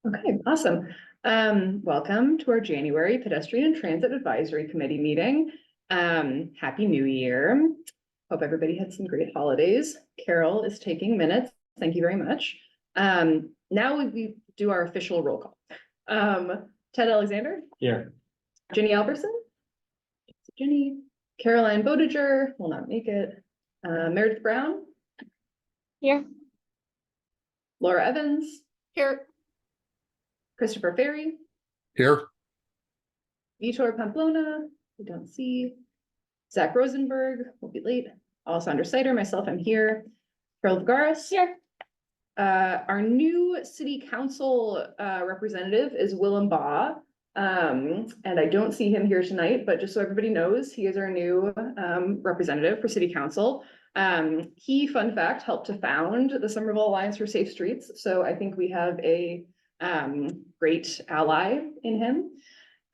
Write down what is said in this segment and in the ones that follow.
Okay, awesome. Welcome to our January Pedestrian and Transit Advisory Committee meeting. Happy New Year. Hope everybody had some great holidays. Carol is taking minutes. Thank you very much. Now we do our official roll call. Ted Alexander. Here. Jenny Alberson. Jenny. Caroline Bodiger will not make it. Meredith Brown. Here. Laura Evans. Here. Christopher Ferry. Here. Vitor Pamplona, we don't see. Zach Rosenberg will be late. Alessandra Sider, myself, I'm here. Carol Vagaris. Here. Our new city council representative is Willem Baugh. And I don't see him here tonight, but just so everybody knows, he is our new representative for city council. He, fun fact, helped to found the Somerville Alliance for Safe Streets. So I think we have a great ally in him.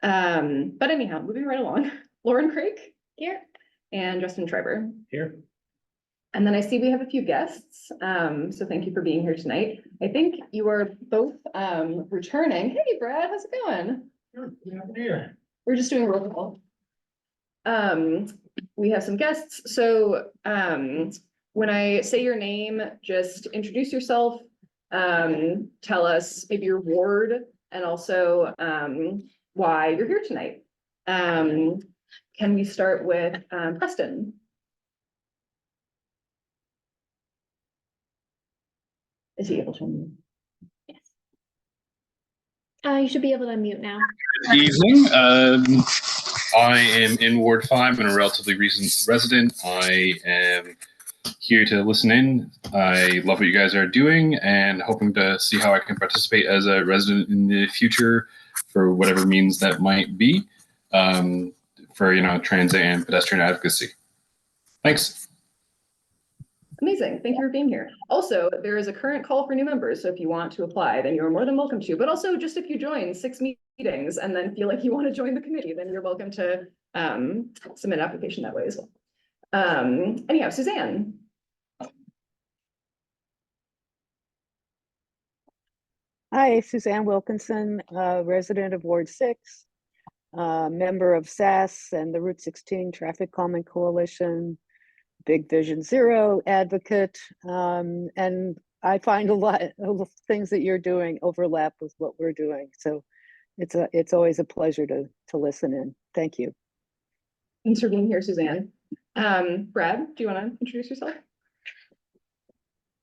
But anyhow, moving right along. Lauren Craig here and Justin Schreiber Here. And then I see we have a few guests. So thank you for being here tonight. I think you are both returning. Hey Brad, how's it going? Here. We're just doing roll call. We have some guests. So when I say your name, just introduce yourself. Tell us maybe your ward and also why you're here tonight. Can we start with Preston? Is he able to unmute? Yes. You should be able to unmute now. Good evening. I am in Ward 5 and a relatively recent resident. I am here to listen in. I love what you guys are doing and hoping to see how I can participate as a resident in the future for whatever means that might be, for transit and pedestrian advocacy. Thanks. Amazing. Thank you for being here. Also, there is a current call for new members. So if you want to apply, then you're more than welcome to. But also, just if you join 6 meetings and then feel like you want to join the committee, then you're welcome to submit an application that way as well. Anyhow, Suzanne. Hi, Suzanne Wilkinson, resident of Ward 6, member of SAS and the Route 16 Traffic Calming Coalition, Big Vision Zero advocate, and I find a lot of things that you're doing overlap with what we're doing. So it's always a pleasure to listen in. Thank you. Thanks for being here, Suzanne. Brad, do you want to introduce yourself?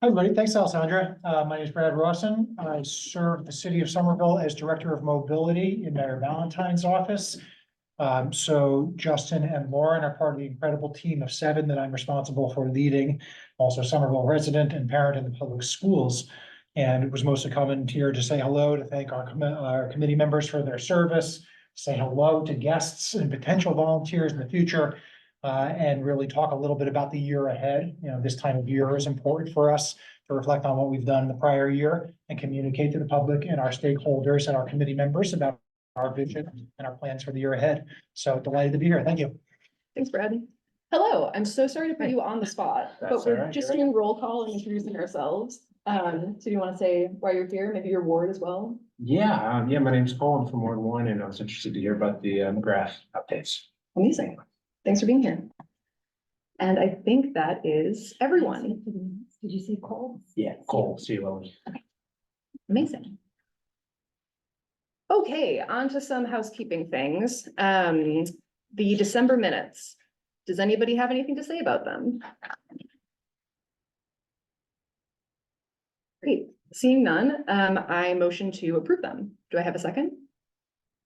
Hi, everybody. Thanks, Alessandra. My name is Brad Rawson. I serve the city of Somerville as Director of Mobility in Mayor Valentine's office. So Justin and Lauren are part of the incredible team of 7 that I'm responsible for leading. Also Somerville resident and parent in the public schools. And it was mostly coming here to say hello, to thank our committee members for their service, say hello to guests and potential volunteers in the future, and really talk a little bit about the year ahead. This time of year is important for us to reflect on what we've done in the prior year and communicate to the public and our stakeholders and our committee members about our vision and our plans for the year ahead. So delighted to be here. Thank you. Thanks, Brad. Hello, I'm so sorry to put you on the spot, but we're just doing roll call and introducing ourselves. So do you want to say why you're here, maybe your ward as well? Yeah, my name's Paul. I'm from Ward 1, and I was interested to hear about the graph updates. Amazing. Thanks for being here. And I think that is everyone. Did you say Cole? Yeah, Cole, see you later. Amazing. Okay, on to some housekeeping things. The December minutes. Does anybody have anything to say about them? Great. Seeing none, I motion to approve them. Do I have a second?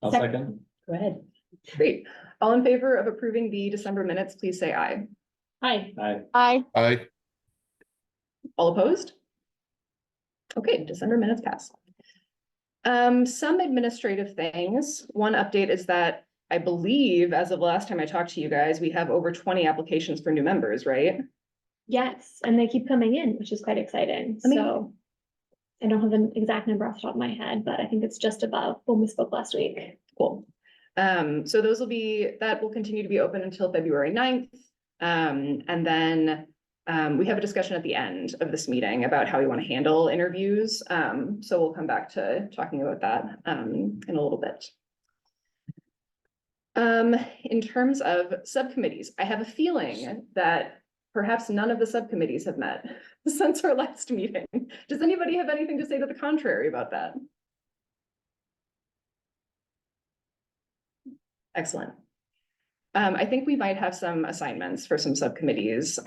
I'll second. Go ahead. Great. All in favor of approving the December minutes, please say aye. Aye. Aye. Aye. Aye. All opposed? Okay, December minutes pass. Some administrative things. One update is that I believe as of the last time I talked to you guys, we have over 20 applications for new members, right? Yes, and they keep coming in, which is quite exciting. Amazing. So I don't have an exact number off the top of my head, but I think it's just above when we spoke last week. Cool. So those will continue to be open until February 9th. And then We have a discussion at the end of this meeting about how we want to handle interviews. So we'll come back to talking about that in a little bit. In terms of subcommittees, I have a feeling that perhaps none of the subcommittees have met since our last meeting. Does anybody have anything to say to the contrary about that? Excellent. I think we might have some assignments for some subcommittees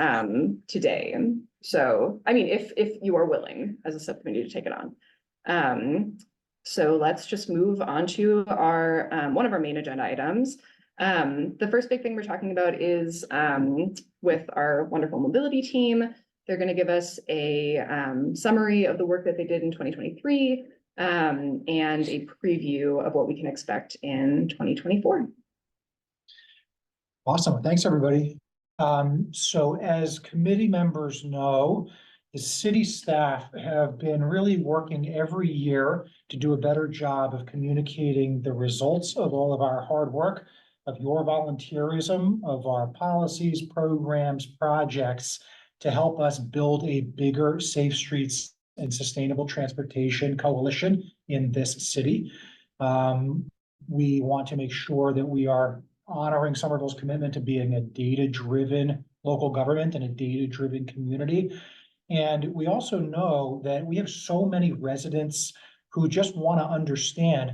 today. So, I mean, if you are willing as a subcommittee to take it on. So let's just move on to our one of our main agenda items. The first big thing we're talking about is with our wonderful mobility team. They're going to give us a summary of the work that they did in 2023 and a preview of what we can expect in 2024. Awesome. Thanks, everybody. So as committee members know, the city staff have been really working every year to do a better job of communicating the results of all of our hard work, of your volunteerism, of our policies, programs, projects to help us build a bigger Safe Streets and Sustainable Transportation Coalition in this city. We want to make sure that we are honoring Somerville's commitment to being a data-driven local government and a data-driven community. And we also know that we have so many residents who just want to understand,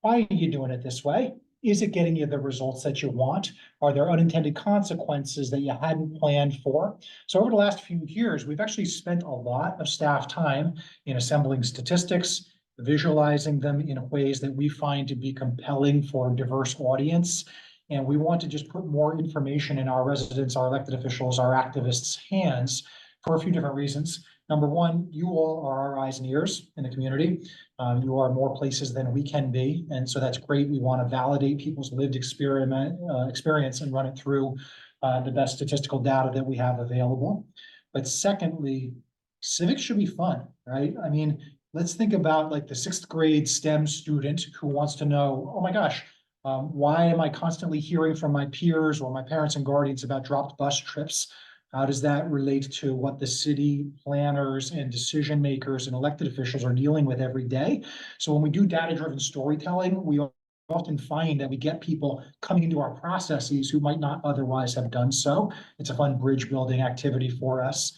why are you doing it this way? Is it getting you the results that you want? Are there unintended consequences that you hadn't planned for? So over the last few years, we've actually spent a lot of staff time in assembling statistics, visualizing them in ways that we find to be compelling for a diverse audience. And we want to just put more information in our residents, our elected officials, our activists' hands for a few different reasons. Number one, you all are our eyes and ears in the community. You are more places than we can be. And so that's great. We want to validate people's lived experience and run it through the best statistical data that we have available. But secondly, civics should be fun, right? I mean, let's think about like the 6th grade STEM student who wants to know, oh my gosh, why am I constantly hearing from my peers or my parents and guardians about dropped bus trips? How does that relate to what the city planners and decision makers and elected officials are dealing with every day? So when we do data-driven storytelling, we often find that we get people coming into our processes who might not otherwise have done so. It's a fun bridge building activity for us.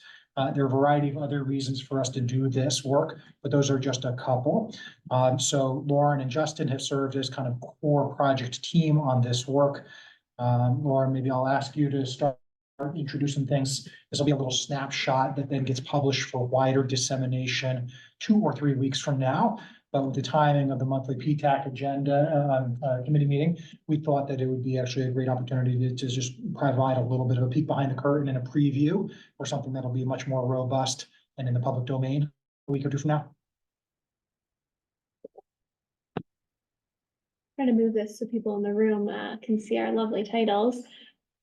There are a variety of other reasons for us to do this work, but those are just a couple. So Lauren and Justin have served as kind of core project team on this work. Lauren, maybe I'll ask you to start introducing things. This will be a little snapshot that then gets published for wider dissemination 2 or 3 weeks from now. But with the timing of the monthly PTAC agenda committee meeting, we thought that it would be actually a great opportunity to just provide a little bit of a peek behind the curtain and a preview for something that'll be much more robust and in the public domain a week or 2 from now. Try to move this so people in the room can see our lovely titles.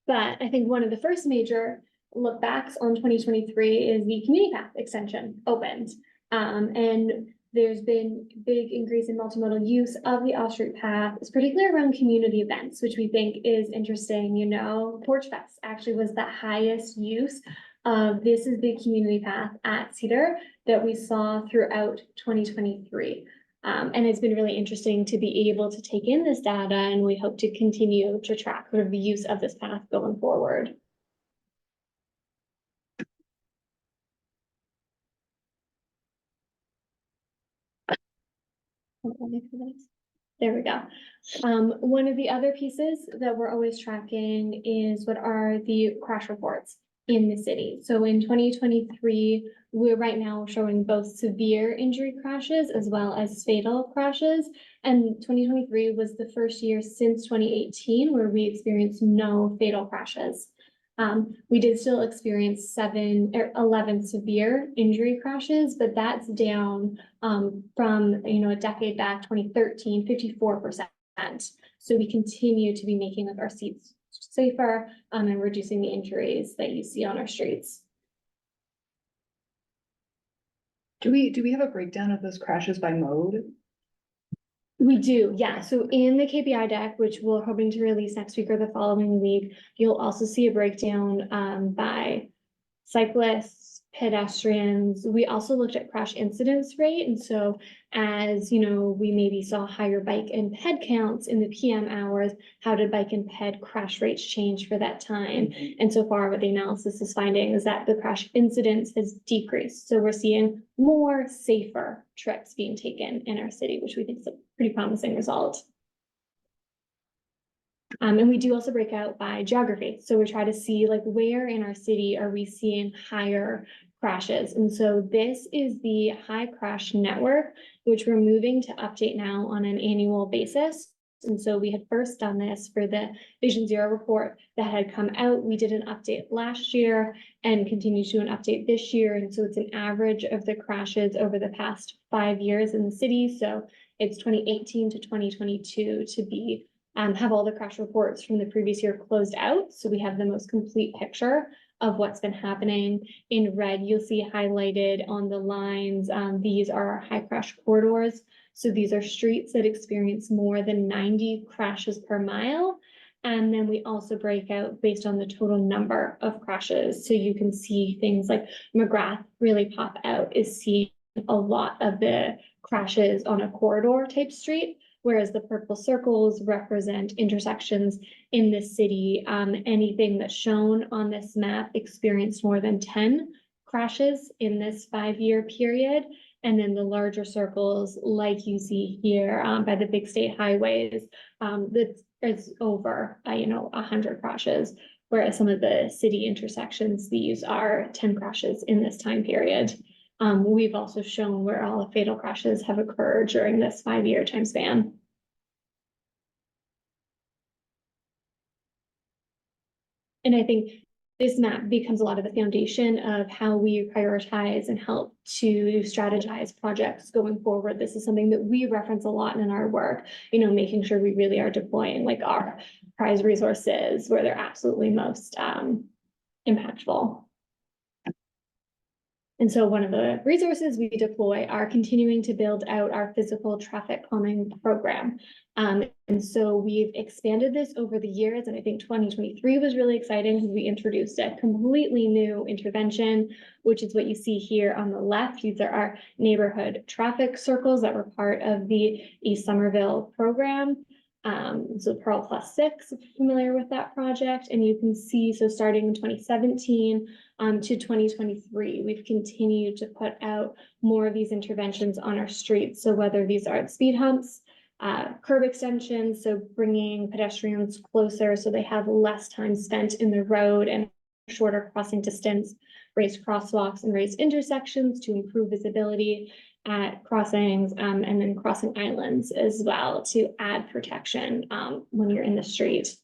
But I think one of the first major look backs on 2023 is the community path extension opened. And there's been big increase in multimodal use of the off-street path, it's particularly around community events, which we think is interesting. You know, Porch Fest actually was the highest use of This Is the Community Path at Cedar that we saw throughout 2023. And it's been really interesting to be able to take in this data, and we hope to continue to track sort of the use of this path going forward. There we go. One of the other pieces that we're always tracking is what are the crash reports in the city. So in 2023, we're right now showing both severe injury crashes as well as fatal crashes. And 2023 was the first year since 2018 where we experienced no fatal crashes. We did still experience 7 or 11 severe injury crashes, but that's down from, you know, a decade back, 2013, 54%. So we continue to be making our streets safer and reducing the injuries that you see on our streets. Do we have a breakdown of those crashes by mode? We do, yeah. So in the KPI deck, which we're hoping to release next week or the following week, you'll also see a breakdown by cyclists, pedestrians. We also looked at crash incidence rate. And so as you know, we maybe saw higher bike and ped counts in the PM hours, how did bike and ped crash rates change for that time? And so far what the analysis is finding is that the crash incidence has decreased. So we're seeing more safer trips being taken in our city, which we think is a pretty promising result. And we do also break out by geography. So we try to see like where in our city are we seeing higher crashes. And so this is the high crash network, which we're moving to update now on an annual basis. And so we had first done this for the Vision Zero report that had come out. We did an update last year and continue to do an update this year. And so it's an average of the crashes over the past 5 years in the city. So it's 2018 to 2022 to be have all the crash reports from the previous year closed out. So we have the most complete picture of what's been happening. In red, you'll see highlighted on the lines. These are our high crash corridors. So these are streets that experience more than 90 crashes per mile. And then we also break out based on the total number of crashes. So you can see things like McGrath really pop out, is seeing a lot of the crashes on a corridor type street, whereas the purple circles represent intersections in the city. Anything that's shown on this map experienced more than 10 crashes in this 5-year period. And then the larger circles, like you see here by the big state highways, that is over 100 crashes, whereas some of the city intersections, these are 10 crashes in this time period. We've also shown where all the fatal crashes have occurred during this 5-year time span. And I think this map becomes a lot of the foundation of how we prioritize and help to strategize projects going forward. This is something that we reference a lot in our work, making sure we really are deploying like our prize resources where they're absolutely most impactful. And so one of the resources we deploy are continuing to build out our physical traffic calming program. And so we've expanded this over the years, and I think 2023 was really exciting because we introduced a completely new intervention, which is what you see here on the left. These are our neighborhood traffic circles that were part of the East Somerville program. So Pearl Plus 6, if you're familiar with that project, and you can see, so starting in 2017 to 2023, we've continued to put out more of these interventions on our streets. So whether these are speed humps, curb extensions, so bringing pedestrians closer so they have less time spent in the road and shorter crossing distance, raised crosswalks and raised intersections to improve visibility at crossings, and then crossing islands as well to add protection when you're in the street.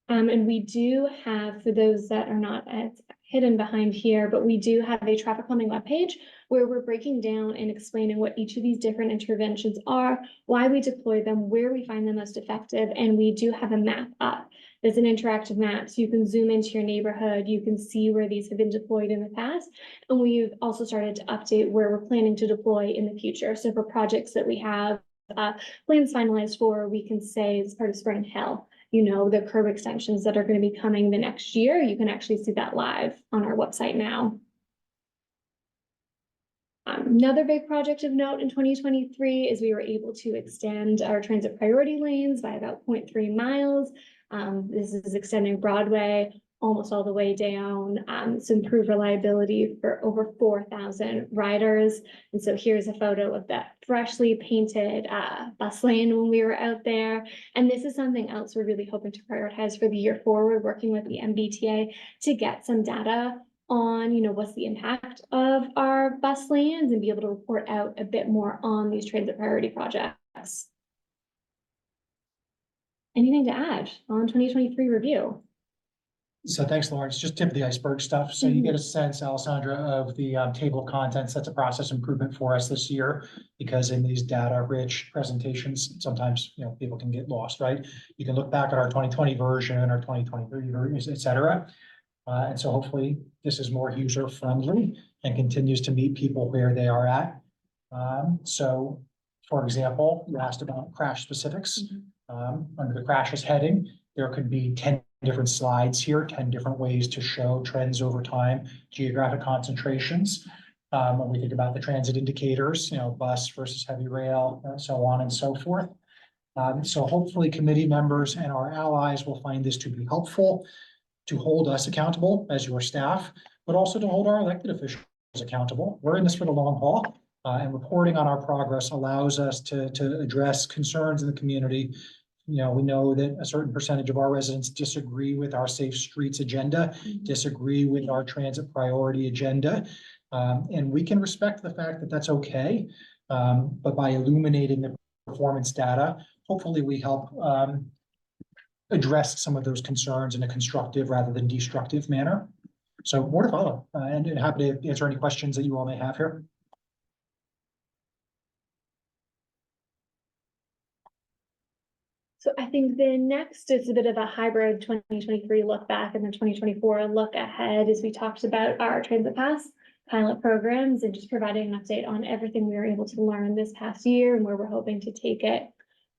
And we do have, for those that are not as hidden behind here, but we do have a traffic calming webpage where we're breaking down and explaining what each of these different interventions are, why we deploy them, where we find them most effective, and we do have a map up. There's an interactive map, so you can zoom into your neighborhood, you can see where these have been deployed in the past, and we've also started to update where we're planning to deploy in the future. So for projects that we have plans finalized for, we can say as part of Spring Hill, the curb extensions that are going to be coming the next year, you can actually see that live on our website now. Another big project of note in 2023 is we were able to extend our transit priority lanes by about 0.3 miles. This is extending Broadway almost all the way down, to improve reliability for over 4,000 riders. And so here's a photo of that freshly painted bus lane when we were out there. And this is something else we're really hoping to prioritize for the year forward, working with the MBTA to get some data on, what's the impact of our bus lanes and be able to report out a bit more on these transit priority projects. Anything to add on 2023 review? So thanks, Lawrence. Just tip of the iceberg stuff. So you get a sense, Alessandra, of the table of contents. That's a process improvement for us this year, because in these data-rich presentations, sometimes people can get lost, right? You can look back at our 2020 version, our 2023 version, et cetera. And so hopefully this is more user-friendly and continues to meet people where they are at. So, for example, you asked about crash specifics. Under the crashes heading, there could be 10 different slides here, 10 different ways to show trends over time, geographic concentrations. When we think about the transit indicators, bus versus heavy rail, so on and so forth. So hopefully committee members and our allies will find this to be helpful to hold us accountable as your staff, but also to hold our elected officials accountable. We're in this for the long haul, and reporting on our progress allows us to address concerns in the community. We know that a certain percentage of our residents disagree with our safe streets agenda, disagree with our transit priority agenda. And we can respect the fact that that's okay. But by illuminating the performance data, hopefully we help address some of those concerns in a constructive rather than destructive manner. So more to follow, and happy to answer any questions that you all may have here. So I think the next is a bit of a hybrid 2023 look back and then 2024 look ahead, as we talked about our Transit Pass pilot programs and just providing an update on everything we were able to learn this past year and where we're hoping to take it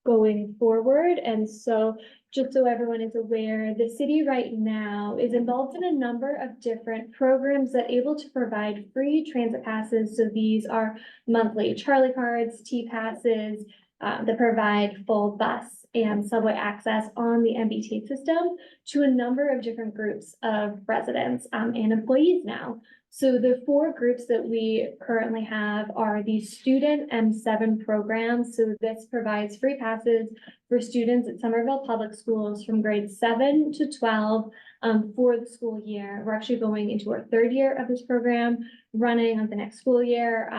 going forward. And so just so everyone is aware, the city right now is involved in a number of different programs that are able to provide free transit passes. So these are monthly Charlie cards, T passes, that provide full bus and subway access on the MBT system to a number of different groups of residents and employees now. So the 4 groups that we currently have are the student M7 programs. So this provides free passes for students at Somerville Public Schools from grades 7 to 12 for the school year. We're actually going into our 3rd year of this program, running on the next school year.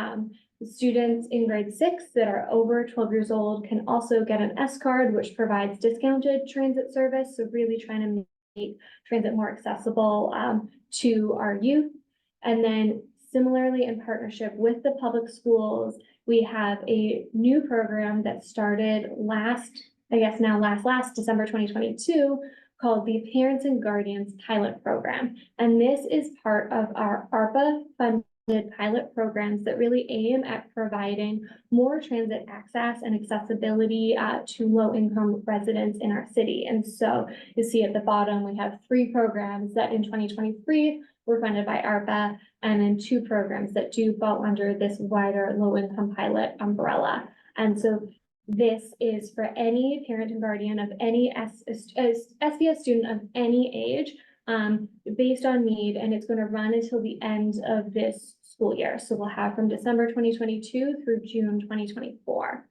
The students in grade 6 that are over 12 years old can also get an S card, which provides discounted transit service. So really trying to make transit more accessible to our youth. And then similarly, in partnership with the public schools, we have a new program that started last December 2022, called the Parents and Guardians Pilot Program. And this is part of our ARPA funded pilot programs that really aim at providing more transit access and accessibility to low-income residents in our city. And so you see at the bottom, we have 3 programs that in 2023 were funded by ARPA, and then 2 programs that do fall under this wider low-income pilot umbrella. And so this is for any parent and guardian of any SBS student of any age, based on need, and it's going to run until the end of this school year. So we'll have from December 2022 through June 2024.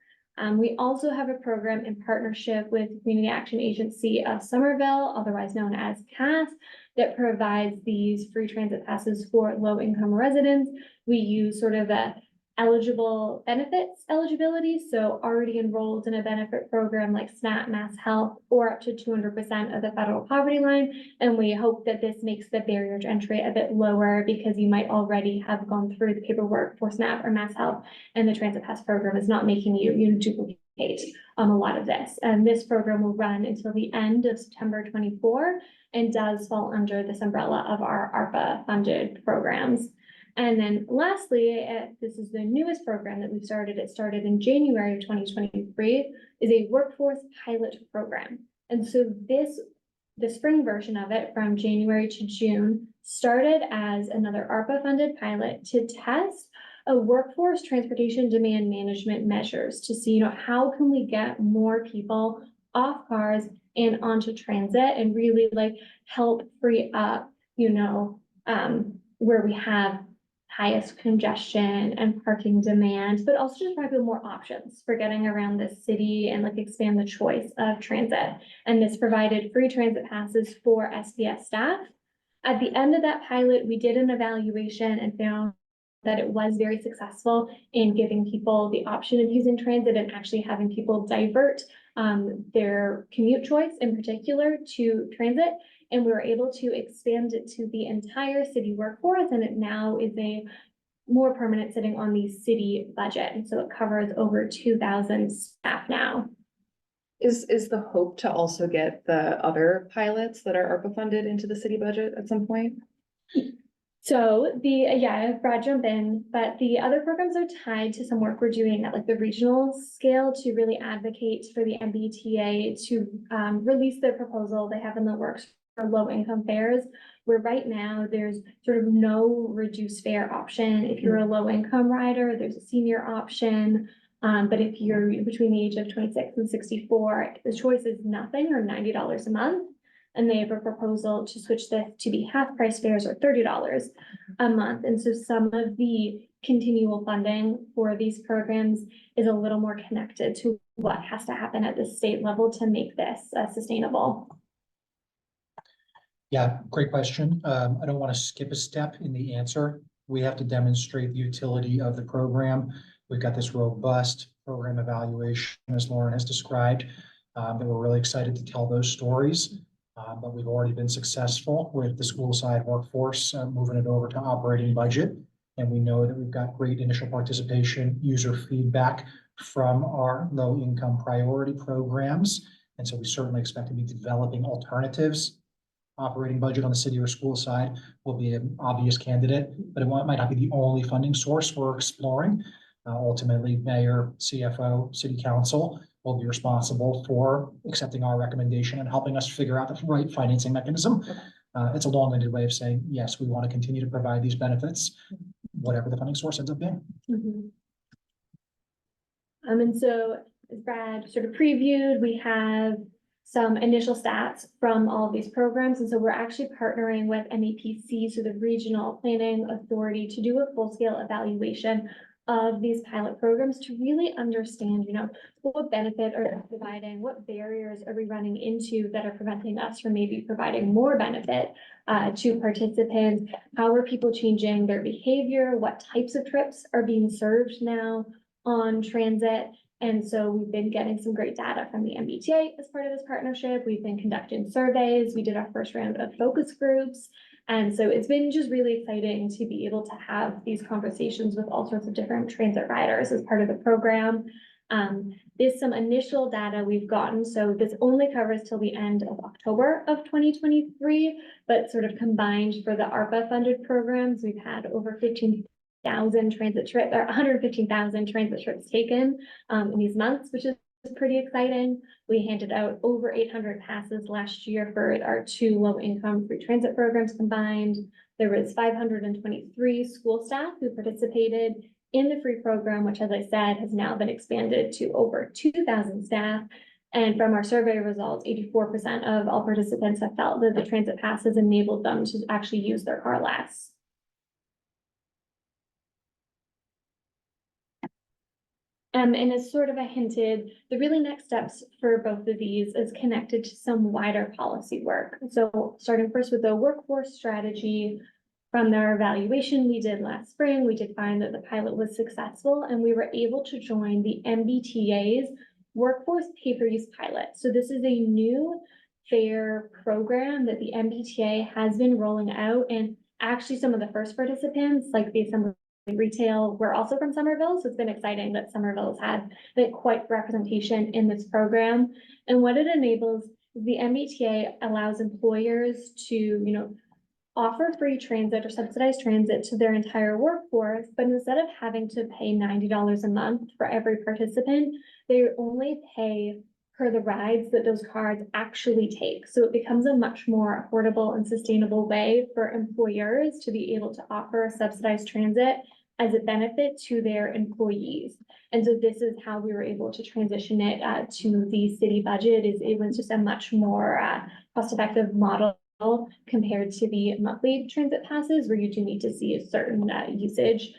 We also have a program in partnership with Community Action Agency of Somerville, otherwise known as CAS, that provides these free transit passes for low-income residents. We use sort of a eligible benefits eligibility, so already enrolled in a benefit program like SNAP, Mass Health, or up to 200% of the federal poverty line. And we hope that this makes the barrier to entry a bit lower, because you might already have gone through the paperwork for SNAP or Mass Health, and the Transit Pass program is not making you duplicate a lot of this. And this program will run until the end of September 24 and does fall under this umbrella of our ARPA funded programs. And then lastly, this is the newest program that we started. It started in January of 2023, is a workforce pilot program. And so the spring version of it from January to June started as another ARPA funded pilot to test a workforce transportation demand management measures to see, how can we get more people off cars and onto transit and really help free up, where we have highest congestion and parking demand, but also just provide people more options for getting around the city and expand the choice of transit. And this provided free transit passes for SBS staff. At the end of that pilot, we did an evaluation and found that it was very successful in giving people the option of using transit and actually having people divert their commute choice in particular to transit. And we were able to expand it to the entire city workforce, and it now is a more permanent sitting on the city budget. And so it covers over 2,000 staff now. Is the hope to also get the other pilots that are ARPA funded into the city budget at some point? So Brad, jump in, but the other programs are tied to some work we're doing at the regional scale to really advocate for the MBTA to release their proposal they have in the works low income fares, where right now there's sort of no reduced fare option. If you're a low income rider, there's a senior option. But if you're between the age of 26 and 64, the choice is nothing or $90 a month. And they have a proposal to switch this to be half price fares or $30 a month. And so some of the continual funding for these programs is a little more connected to what has to happen at the state level to make this sustainable. Yeah, great question. I don't want to skip a step in the answer. We have to demonstrate the utility of the program. We've got this robust program evaluation, as Lauren has described, that we're really excited to tell those stories. But we've already been successful with the school side workforce, moving it over to operating budget. And we know that we've got great initial participation, user feedback from our low income priority programs. And so we certainly expect to be developing alternatives. Operating budget on the city or school side will be an obvious candidate, but it might not be the only funding source we're exploring. Ultimately, mayor, CFO, city council will be responsible for accepting our recommendation and helping us figure out the right financing mechanism. It's a long-winded way of saying, yes, we want to continue to provide these benefits, whatever the funding source ends up being. And so as Brad sort of previewed, we have some initial stats from all of these programs. And so we're actually partnering with MEPC, so the Regional Planning Authority, to do a full-scale evaluation of these pilot programs to really understand, what benefit are they providing, what barriers are we running into that are preventing us from maybe providing more benefit to participants, how are people changing their behavior, what types of trips are being served now on transit. And so we've been getting some great data from the MBTA as part of this partnership. We've been conducting surveys. We did our first round of focus groups. And so it's been just really exciting to be able to have these conversations with all sorts of different transit riders as part of the program. There's some initial data we've gotten. So this only covers till the end of October of 2023, but sort of combined for the ARPA funded programs, we've had over 15,000 transit trips, or 115,000 transit trips taken in these months, which is pretty exciting. We handed out over 800 passes last year for our 2 low-income free transit programs combined. There was 523 school staff who participated in the free program, which, as I said, has now been expanded to over 2,000 staff. And from our survey results, 84% of all participants have felt that the transit passes enabled them to actually use their car less. And as sort of I hinted, the really next steps for both of these is connected to some wider policy work. So starting first with the workforce strategy, from their evaluation we did last spring, we did find that the pilot was successful and we were able to join the MBTA's workforce pay-per-use pilot. So this is a new fare program that the MBTA has been rolling out, and actually some of the first participants, like the Assembly Retail, were also from Somerville. So it's been exciting that Somerville's had quite representation in this program. And what it enables is the MBTA allows employers to, offer free transit or subsidized transit to their entire workforce, but instead of having to pay $90 a month for every participant, they only pay per the rides that those cards actually take. So it becomes a much more affordable and sustainable way for employers to be able to offer subsidized transit as a benefit to their employees. And so this is how we were able to transition it to the city budget. It was just a much more cost-effective model compared to the monthly transit passes, where you do need to see a certain usage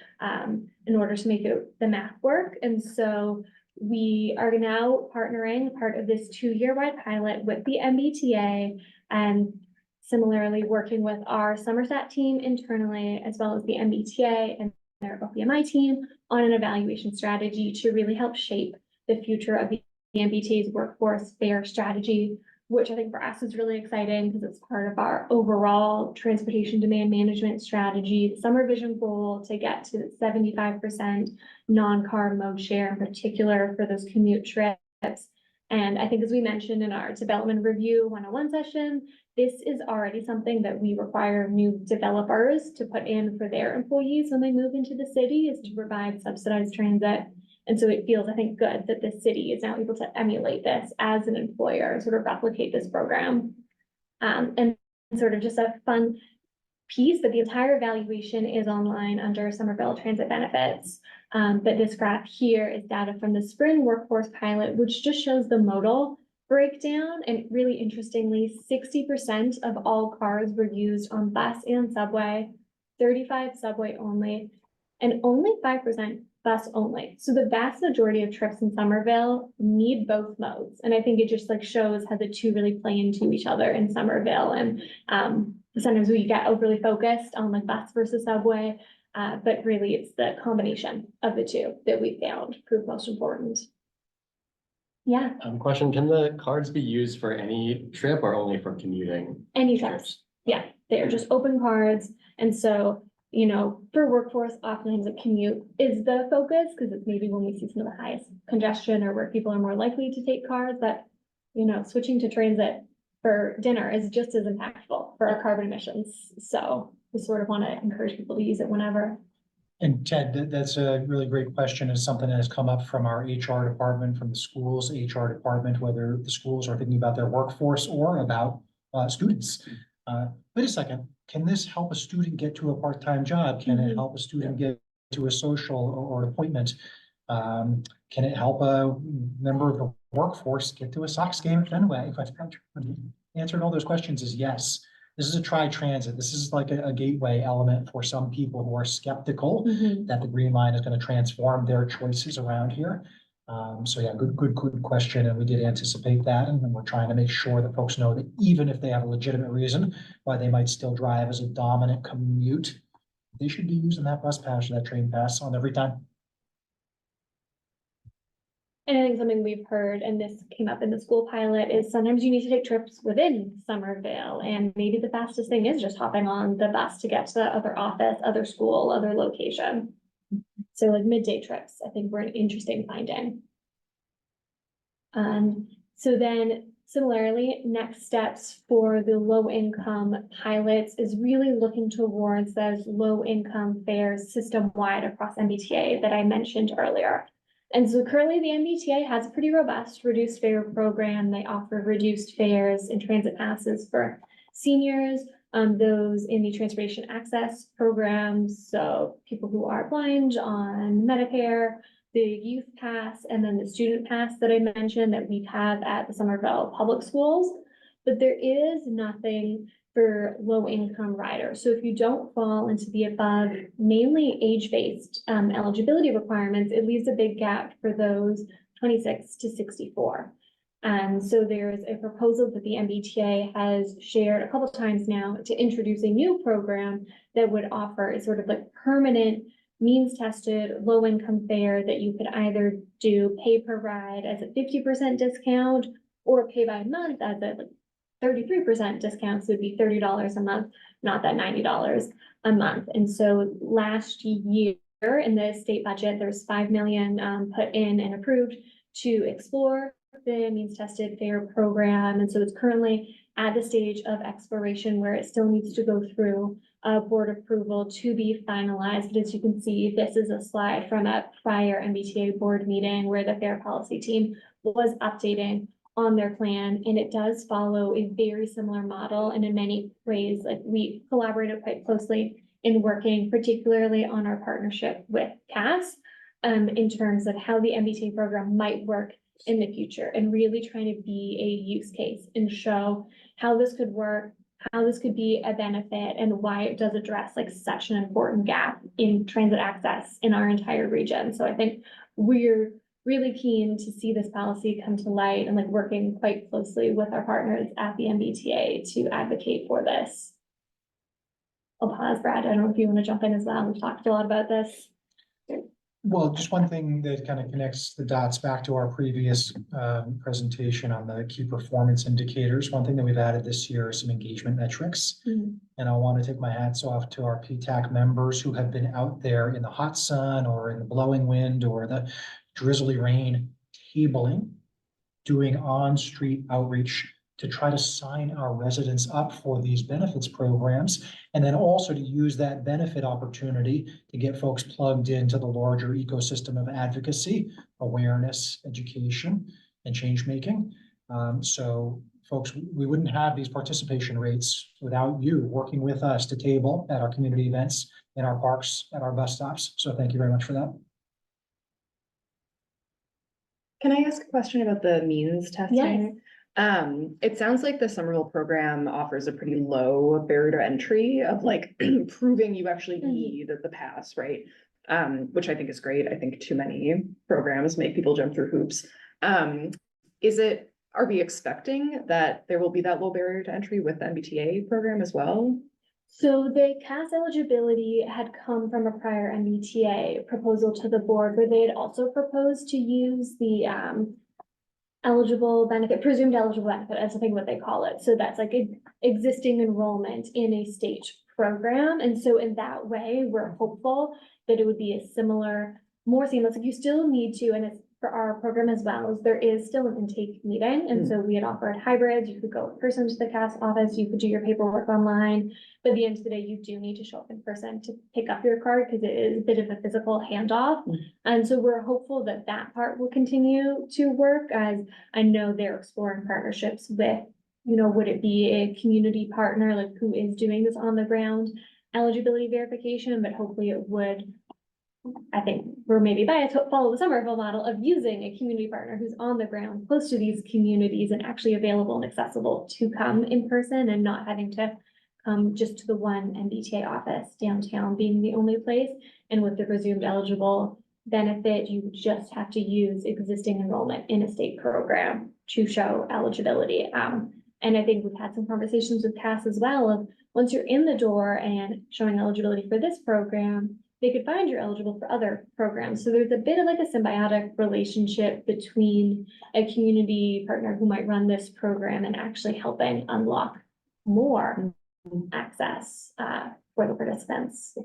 in order to make the math work. And so we are now partnering part of this 2-year wide pilot with the MBTA, and similarly working with our Somerset team internally, as well as the MBTA and their OPMI team on an evaluation strategy to really help shape the future of the MBTA's workforce fare strategy, which I think for us is really exciting because it's part of our overall transportation demand management strategy, the summer vision goal to get to 75% non-car mode share, in particular for those commute trips. And I think, as we mentioned in our development review 101 session, this is already something that we require new developers to put in for their employees when they move into the city, is to provide subsidized transit. And so it feels, I think, good that the city is now able to emulate this as an employer and sort of replicate this program. And sort of just a fun piece, but the entire evaluation is online under Somerville Transit Benefits. But this graph here is data from the spring workforce pilot, which just shows the modal breakdown. And really interestingly, 60% of all cars were used on bus and subway, 35 subway only, and only 5% bus only. So the vast majority of trips in Somerville need both modes. And I think it just like shows how the two really play into each other in Somerville. And sometimes we get overly focused on like bus versus subway, but really it's the combination of the two that we found proved most important. Yeah, Question, can the cards be used for any trip or only for commuting? any trips. Yeah, they're just open cards. And so, you know, for workforce, oftentimes a commute is the focus because it's maybe when we see some of the highest congestion or where people are more likely to take cars, but you know, switching to transit for dinner is just as impactful for our carbon emissions. So we sort of want to encourage people to use it whenever. And Ted, that's a really great question. It's something that has come up from our HR department, from the schools HR department, whether the schools are thinking about their workforce or about students. Wait a second, can this help a student get to a part-time job? Can it help a student get to a social or appointment? Can it help a member of the workforce get to a Sox game at Fenway? Answering all those questions is yes. This is a tri-transit. This is like a gateway element for some people who are skeptical that the Green Line is going to transform their choices around here. So yeah, good question. And we did anticipate that. And we're trying to make sure that folks know that even if they have a legitimate reason why they might still drive as a dominant commute, they should be using that bus pass or that train pass on every time. And I think something we've heard, and this came up in the school pilot, is sometimes you need to take trips within Somerville. And maybe the fastest thing is just hopping on the bus to get to the other office, other school, other location. So like midday trips, I think were an interesting finding. So then similarly, next steps for the low income pilots is really looking towards those low income fares system wide across MBTA that I mentioned earlier. And so currently the MBTA has a pretty robust reduced fare program. They offer reduced fares and transit passes for seniors, those in the transportation access programs. So people who are blind on Medicare, the youth pass, and then the student pass that I mentioned that we have at the Somerville Public Schools. But there is nothing for low income riders. So if you don't fall into the above mainly age-based eligibility requirements, it leaves a big gap for those 26 to 64. And so there's a proposal that the MBTA has shared a couple of times now to introduce a new program that would offer a sort of like permanent means tested low income fare that you could either do pay per ride as a 50% discount or pay by month as a 33% discounts would be $30 a month, not that $90 a month. And so last year in the state budget, there's 5 million put in and approved to explore the means tested fare program. And so it's currently at the stage of exploration where it still needs to go through board approval to be finalized. But as you can see, this is a slide from a prior MBTA board meeting where the fare policy team was updating on their plan, and it does follow a very similar model. And in many ways, like we collaborated quite closely in working particularly on our partnership with CAS in terms of how the MBTA program might work in the future and really trying to be a use case and show how this could work, how this could be a benefit, and why it does address like such an important gap in transit access in our entire region. So I think we're really keen to see this policy come to light and like working quite closely with our partners at the MBTA to advocate for this. I'll pause, Brad. I don't know if you want to jump in as well. We've talked a lot about this. Well, just one thing that kind of connects the dots back to our previous presentation on the key performance indicators. One thing that we've added this year is some engagement metrics. And I want to take my hats off to our PTAC members who have been out there in the hot sun or in the blowing wind or the drizzly rain, tabling, doing on-street outreach to try to sign our residents up for these benefits programs, and then also to use that benefit opportunity to get folks plugged into the larger ecosystem of advocacy, awareness, education, and change making. So folks, we wouldn't have these participation rates without you working with us to table at our community events, in our parks, at our bus stops. So thank you very much for that. Can I ask a question about the means testing? It sounds like the Somerville program offers a pretty low barrier to entry of like proving you actually need the pass, right? Which I think is great. I think too many programs make people jump through hoops. Are we expecting that there will be that low barrier to entry with the MBTA program as well? So the CAS eligibility had come from a prior MBTA proposal to the board where they had also proposed to use the presumed eligible benefit, as I think what they call it. So that's like existing enrollment in a state program. And so in that way, we're hopeful that it would be a similar, more seamless. Like you still need to, and it's for our program as well, as there is still an intake meeting. And so we had offered hybrids. You could go in person to the CAS office, you could do your paperwork online. But at the end of the day, you do need to show up in person to pick up your card because it is a bit of a physical handoff. And so we're hopeful that that part will continue to work, as I know they're exploring partnerships with, would it be a community partner, like who is doing this on the ground eligibility verification, but hopefully it would. I think we're maybe biased to follow the Somerville model of using a community partner who's on the ground close to these communities and actually available and accessible to come in person and not having to come just to the one MBTA office downtown being the only place. And with the presumed eligible benefit, you just have to use existing enrollment in a state program to show eligibility. And I think we've had some conversations with CAS as well of once you're in the door and showing eligibility for this program, they could find you're eligible for other programs. So there's a bit of like a symbiotic relationship between a community partner who might run this program and actually helping unlock more access for the participants.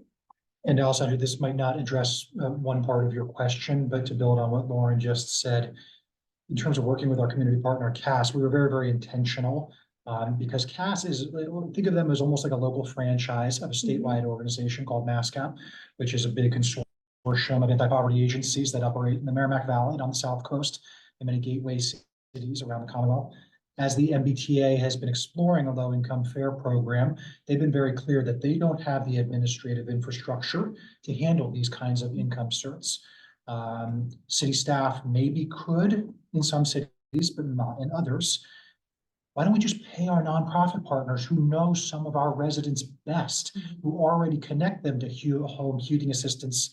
And also, this might not address one part of your question, but to build on what Lauren just said, in terms of working with our community partner, CAS, we were very, very intentional. Because CAS is, think of them as almost like a local franchise of a statewide organization called MASCAP, which is a big consortium of anti-poverty agencies that operate in the Merrimack Valley and on the South Coast and many gateway cities around the Commonwealth. As the MBTA has been exploring a low-income fare program, they've been very clear that they don't have the administrative infrastructure to handle these kinds of income certs. City staff maybe could in some cities, but not in others. Why don't we just pay our nonprofit partners who know some of our residents best, who already connect them to home heating assistance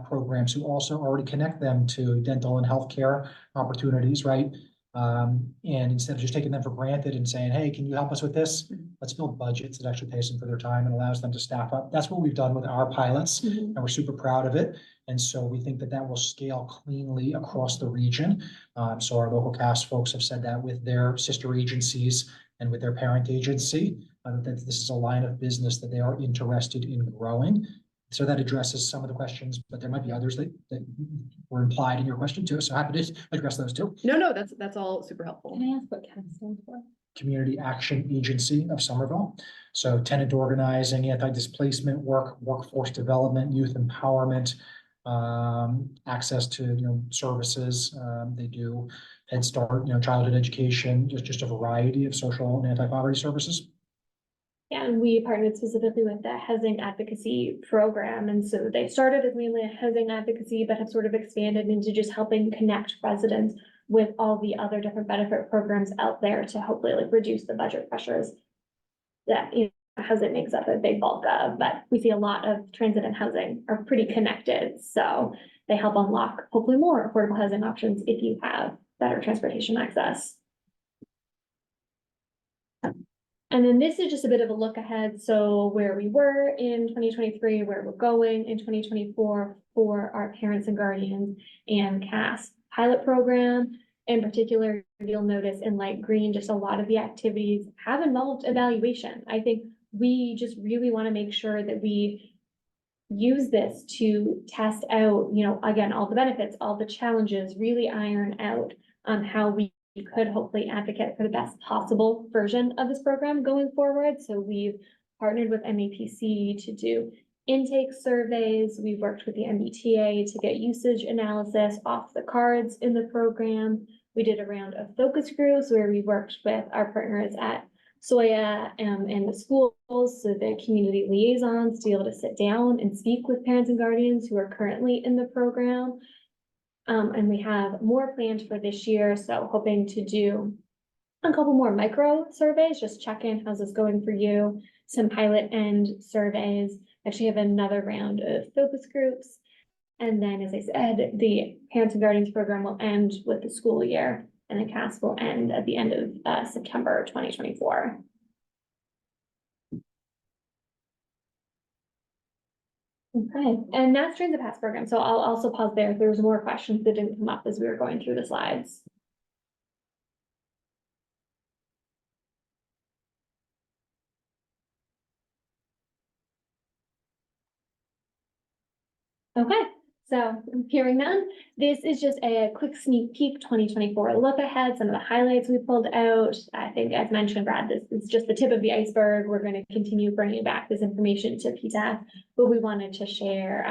programs, who also already connect them to dental and healthcare opportunities, right? And instead of just taking them for granted and saying, hey, can you help us with this? Let's build budgets that actually pays them for their time and allows them to staff up. That's what we've done with our pilots, and we're super proud of it. And so we think that that will scale cleanly across the region. So our local CAS folks have said that with their sister agencies and with their parent agency, that this is a line of business that they are interested in growing. So that addresses some of the questions, but there might be others that were implied in your question too. So happy to address those too. No, that's all super helpful. Can I ask what CAS stands for? Community Action Agency of Somerville. So tenant organizing, anti-displacement work, workforce development, youth empowerment, access to services. They do Head Start, childhood education, just a variety of social and anti-poverty services. Yeah, and we partnered specifically with the housing advocacy program. And so they started as mainly a housing advocacy, but have sort of expanded into just helping connect residents with all the other different benefit programs out there to hopefully reduce the budget pressures that housing makes up a big bulk of. But we see a lot of transit and housing are pretty connected. So they help unlock hopefully more affordable housing options if you have better transportation access. And then this is just a bit of a look ahead. So where we were in 2023, where we're going in 2024 for our parents and guardians and CAS pilot program. In particular, you'll notice in light green, just a lot of the activities have involved evaluation. I think we just really want to make sure that we use this to test out, again, all the benefits, all the challenges, really iron out how we could hopefully advocate for the best possible version of this program going forward. So we've partnered with MAPC to do intake surveys. We've worked with the MBTA to get usage analysis off the cards in the program. We did a round of focus groups where we worked with our partners at Soya and the schools, so the community liaisons to be able to sit down and speak with parents and guardians who are currently in the program. And we have more planned for this year, so hoping to do a couple more micro surveys, just check in, how's this going for you? Some pilot end surveys, actually have another round of focus groups. And then, as I said, the Parents and Guardians program will end with the school year, and the CAS will end at the end of September 2024. Okay, and that's during the PASS program, so I'll also pause there if there's more questions that didn't come up as we were going through the slides. Okay, so hearing none, this is just a quick sneak peek 2024 look ahead, some of the highlights we pulled out. I think as mentioned, Brad, this is just the tip of the iceberg. We're going to continue bringing back this information to PTAC, but we wanted to share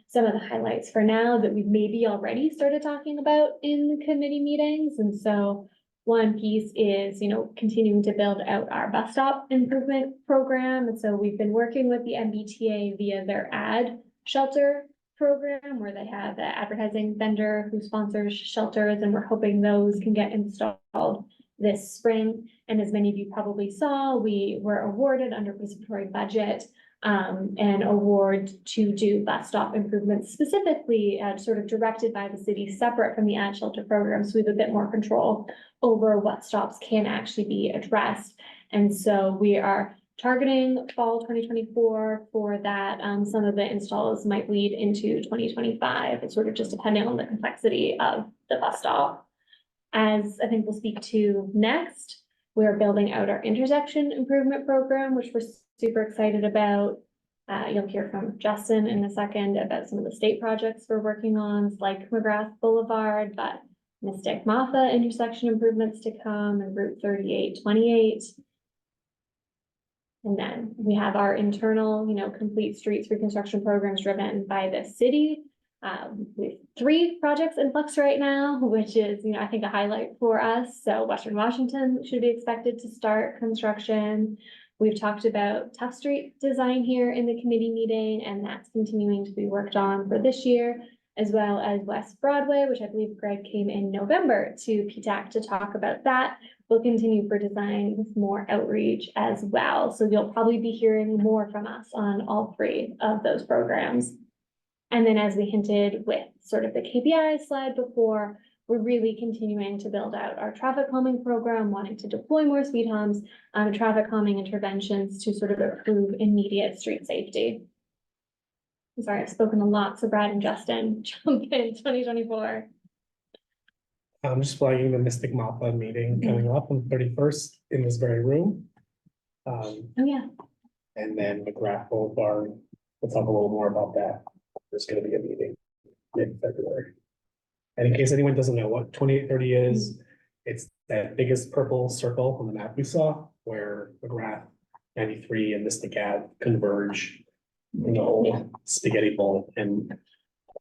some of the highlights for now that we've maybe already started talking about in committee meetings. And so one piece is, continuing to build out our bus stop improvement program. And so we've been working with the MBTA via their ad shelter program where they have the advertising vendor who sponsors shelters, and we're hoping those can get installed this spring. And as many of you probably saw, we were awarded under participatory budget an award to do bus stop improvements, specifically sort of directed by the city, separate from the ad shelter program. So we have a bit more control over what stops can actually be addressed. And so we are targeting fall 2024 for that. Some of the installs might lead into 2025. It's sort of just depending on the complexity of the bus stop. As I think we'll speak to next, we're building out our intersection improvement program, which we're super excited about. You'll hear from Justin in a second about some of the state projects we're working on, like McGrath Boulevard, but Mystic Martha intersection improvements to come, and Route 3828. And then we have our internal, complete streets reconstruction programs driven by the city. We have 3 projects in flux right now, which is, I think a highlight for us. So Western Washington should be expected to start construction. We've talked about Tough Street design here in the committee meeting, and that's continuing to be worked on for this year, as well as West Broadway, which I believe Greg came in November to PTAC to talk about that. We'll continue for design with more outreach as well. So you'll probably be hearing more from us on all 3 of those programs. And then, as we hinted with sort of the KPI slide before, we're really continuing to build out our traffic calming program, wanting to deploy more speed humps, traffic calming interventions to sort of improve immediate street safety. I'm sorry, I've spoken a lot, so Brad and Justin, jump in 2024. I'm just flagging the Mystic Martha meeting coming up on the 31st in this very room. Oh, yeah. And then McGrath Boulevard, we'll talk a little more about that. There's gonna be a meeting mid-February. And in case anyone doesn't know what 2830 is, it's that biggest purple circle on the map we saw where McGrath 93 and Mystic Ave converge in the whole spaghetti bowl. And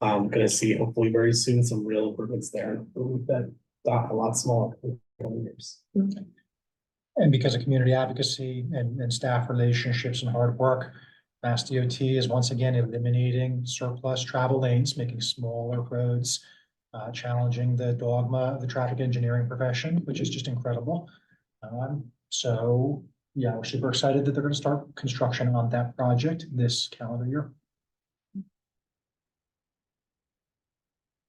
I'm gonna see hopefully very soon some real improvements there. That dot a lot smaller in 20 years. And because of community advocacy and staff relationships and hard work, Mass DOT is once again eliminating surplus travel lanes, making smaller roads, challenging the dogma of the traffic engineering profession, which is just incredible. So yeah, we're super excited that they're going to start construction on that project this calendar year.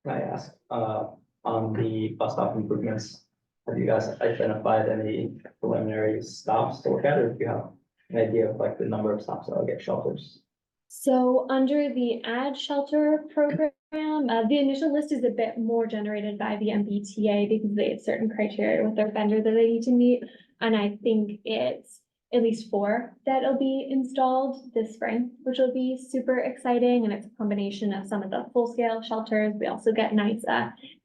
Can I ask, on the bus stop improvements, have you guys identified any preliminary stops to look at, or do you have an idea of like the number of stops that will get shelters? So under the ad shelter program, the initial list is a bit more generated by the MBTA because they have certain criteria with their vendor that they need to meet. And I think it's at least 4 that'll be installed this spring, which will be super exciting. And it's a combination of some of the full scale shelters. We also get nice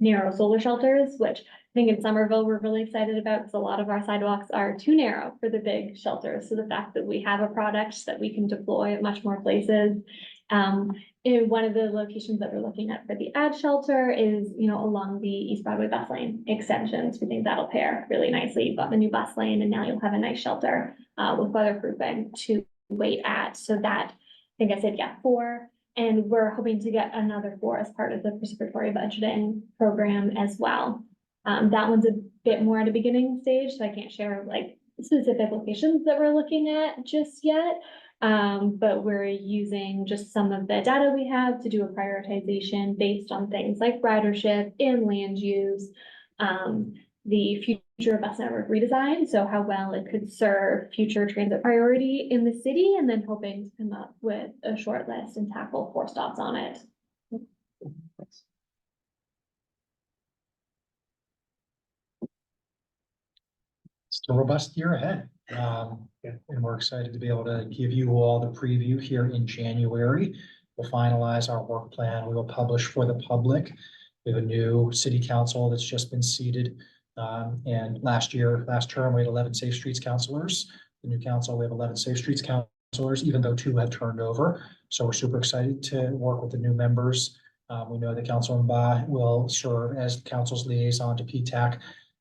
narrow solar shelters, which I think in Somerville we're really excited about because a lot of our sidewalks are too narrow for the big shelters. So the fact that we have a product that we can deploy at much more places in one of the locations that we're looking at for the ad shelter is, along the East Broadway bus lane extensions. We think that'll pair really nicely. You've got the new bus lane and now you'll have a nice shelter with weatherproofing to wait at. So that, I think I said, 4. And we're hoping to get another 4 as part of the participatory budgeting program as well. That one's a bit more at a beginning stage, so I can't share like specific locations that we're looking at just yet. But we're using just some of the data we have to do a prioritization based on things like ridership and land use, the future bus network redesign, so how well it could serve future transit priority in the city, and then hoping to come up with a short list and tackle 4 stops on it. It's a robust year ahead. And we're excited to be able to give you all the preview here in January. We'll finalize our work plan. We will publish for the public. We have a new city council that's just been seated. And last term, we had 11 Safe Streets counselors. The new council, we have 11 Safe Streets counselors, even though 2 have turned over. So we're super excited to work with the new members. We know that Councilor Mba will serve as council's liaison to PTAC.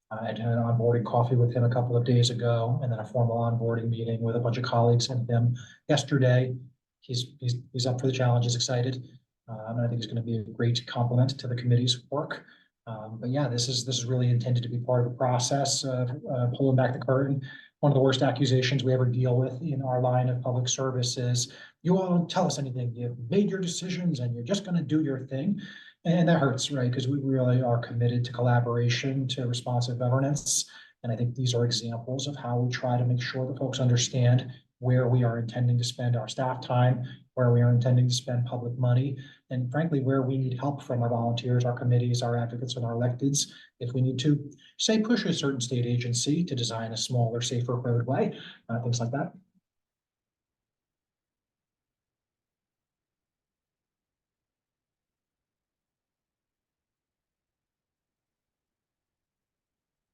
I had an onboarding coffee with him a couple of days ago, and then a formal onboarding meeting with a bunch of colleagues and him yesterday. He's up for the challenge, he's excited. And I think it's going to be a great complement to the committee's work. But yeah, this is really intended to be part of the process of pulling back the curtain. One of the worst accusations we ever deal with in our line of public service is, you all don't tell us anything. You've made your decisions and you're just going to do your thing. And that hurts, right? Because we really are committed to collaboration, to responsive governance. And I think these are examples of how we try to make sure that folks understand where we are intending to spend our staff time, where we are intending to spend public money, and frankly, where we need help from our volunteers, our committees, our advocates, and our electeds. If we need to, say, push a certain state agency to design a smaller, safer roadway, things like that.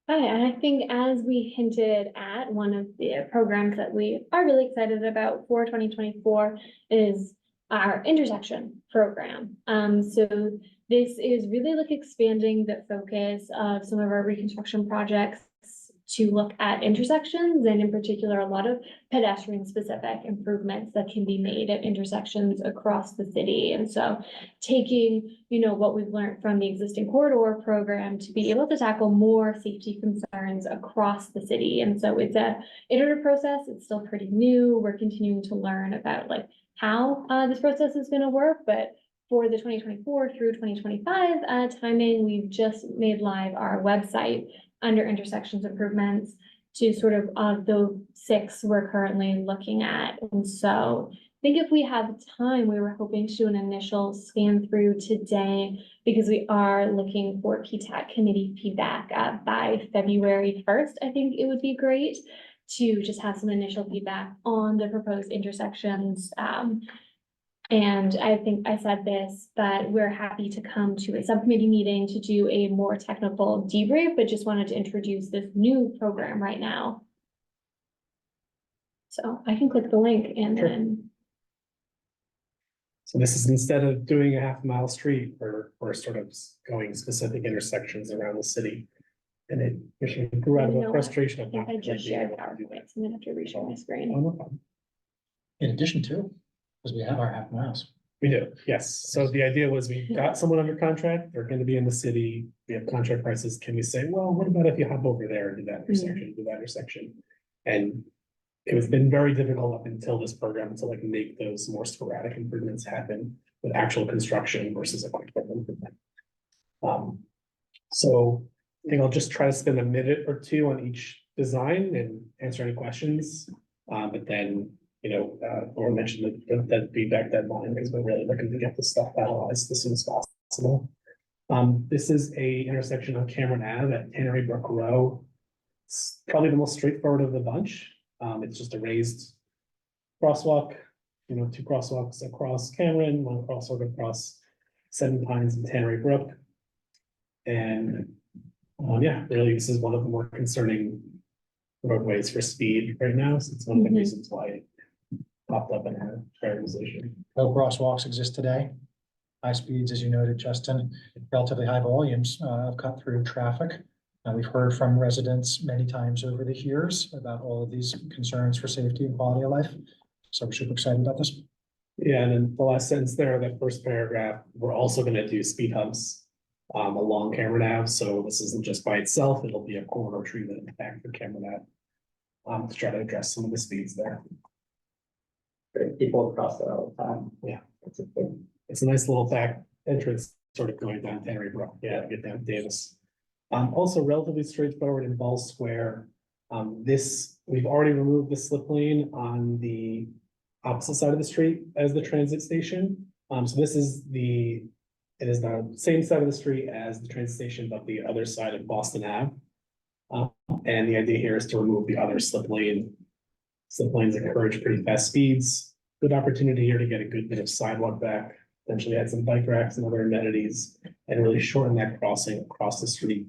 Hi, and I think as we hinted at, one of the programs that we are really excited about for 2024 is our intersection program. So this is really like expanding the focus of some of our reconstruction projects to look at intersections, and in particular, a lot of pedestrian specific improvements that can be made at intersections across the city. And so taking, what we've learned from the existing corridor program to be able to tackle more safety concerns across the city. And so it's a iterative process. It's still pretty new. We're continuing to learn about like how this process is going to work, but for the 2024 through 2025 timing, we've just made live our website under intersections improvements to sort of the 6 we're currently looking at. And so I think if we have time, we were hoping to do an initial scan through today, because we are looking for PTAC committee feedback by February 1st. I think it would be great to just have some initial feedback on the proposed intersections. And I think I said this, but we're happy to come to a subcommittee meeting to do a more technical debrief, but just wanted to introduce this new program right now. So I can click the link and Sure. then. So this is instead of doing a half-mile street, we're sort of going specific intersections around the city. And it usually grew out of You a know what? frustration I of think not I just being shared able to do that. PowerPoint, so I'm gonna have to reshare my Oh, screen. no problem. In addition to, because we have our half miles. We do, yes. So the idea was we got someone under contract, they're gonna be in the city, we have contract prices. Can we say, well, what about if you hop over there and do that intersection, And it was been very difficult up until this program to like make those more sporadic improvements happen with actual construction versus a quick improvement. So I think I'll just try to spend a minute or 2 on each design and answer any questions. But then, or mention that feedback deadline, because we're really looking to get this stuff finalized as soon as possible. This is a intersection on Cameron Ave at Tannery Brook Row. It's probably the most straightforward of the bunch. It's just a raised crosswalk, 2 crosswalks across Cameron, 1 crosswalk across 7 Pines and Tannery Brook. And yeah, really, this is one of the more concerning roadways for speed right now. So it's one of the reasons why popped up in our prioritization. No crosswalks exist today. High speeds, as you noted, Justin, relatively high volumes of cut through traffic. We've heard from residents many times over the years about all of these concerns for safety and quality of life. So we're super excited about this. Yeah, and then the last sentence there, that first paragraph, we're also gonna do speed humps along Cameron Ave, so this isn't just by itself, it'll be a corridor treatment in the back of Cameron Ave. To try to address some of the speeds there. People cross that all the time. Yeah. It's a thing. It's a nice little back entrance, sort of going down Tannery Brook, yeah, to get down to Davis. Also relatively straightforward in Ball Square. We've already removed the slip lane on the opposite side of the street as the transit station. So it is the same side of the street as the transit station, but the other side of Boston Ave. And the idea here is to remove the other slip lane. Slip lanes encourage pretty fast speeds. Good opportunity here to get a good bit of sidewalk back, potentially add some bike racks and other amenities, and really shorten that crossing across the street.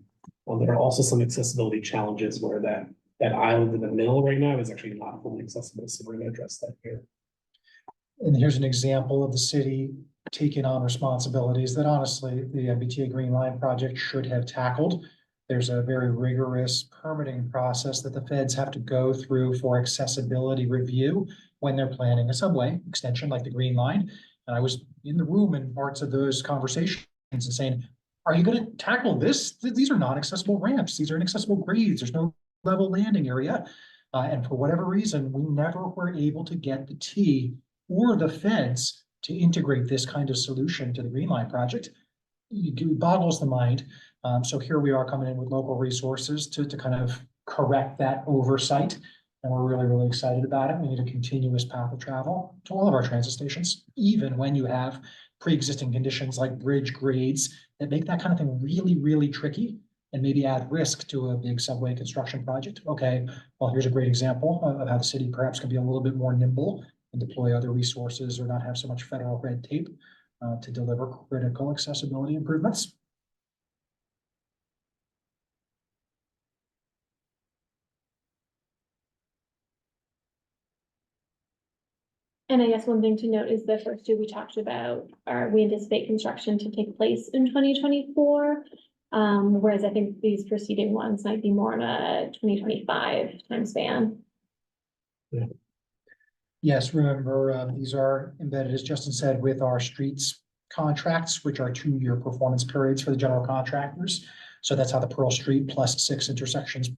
There are also some accessibility challenges where that island in the middle right now is actually not fully accessible, so we're gonna address that here. And here's an example of the city taking on responsibilities that honestly, the MBTA Green Line project should have tackled. There's a very rigorous permitting process that the feds have to go through for accessibility review when they're planning a subway extension like the Green Line. And I was in the room in parts of those conversations and saying, are you going to tackle this? These are not accessible ramps. These are inaccessible grades. There's no level landing area. And for whatever reason, we never were able to get the T or the feds to integrate this kind of solution to the Green Line project. It boggles the mind. So here we are coming in with local resources to kind of correct that oversight. And we're really, really excited about it. We need a continuous path of travel to all of our transit stations, even when you have pre-existing conditions like bridge grades that make that kind of thing really, really tricky and maybe add risk to a big subway construction project. Okay, well, here's a great example of how the city perhaps can be a little bit more nimble and deploy other resources or not have so much federal red tape to deliver critical accessibility improvements. And I guess one thing to note is the first two we talked about we anticipate construction to take place in 2024. Whereas I think these preceding ones might be more in a 2025 time span. Yeah. Yes, remember, these are embedded, as Justin said, with our streets contracts, which are 2-year performance periods for the general contractors. So that's how the Pearl Street plus 6 intersections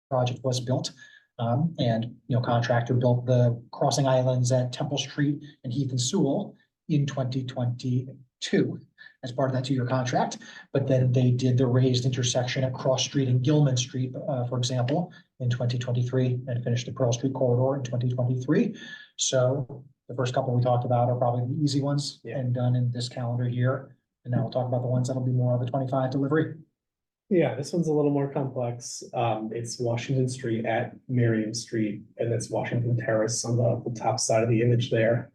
project was built. And, contractor built the crossing islands at Temple Street and Heath and Sewell in 2022 as part of that 2-year contract. But then they did the raised intersection at Cross Street and Gilman Street, for example, in 2023 and finished the Pearl Street corridor in 2023. So the first couple we talked about are probably the easy ones and done in this calendar year. And now we'll talk about the ones that'll be more of a 25 delivery. Yeah, this one's a little more complex. It's Washington Street at Miriam Street, and that's Washington Terrace on the top side of the image there.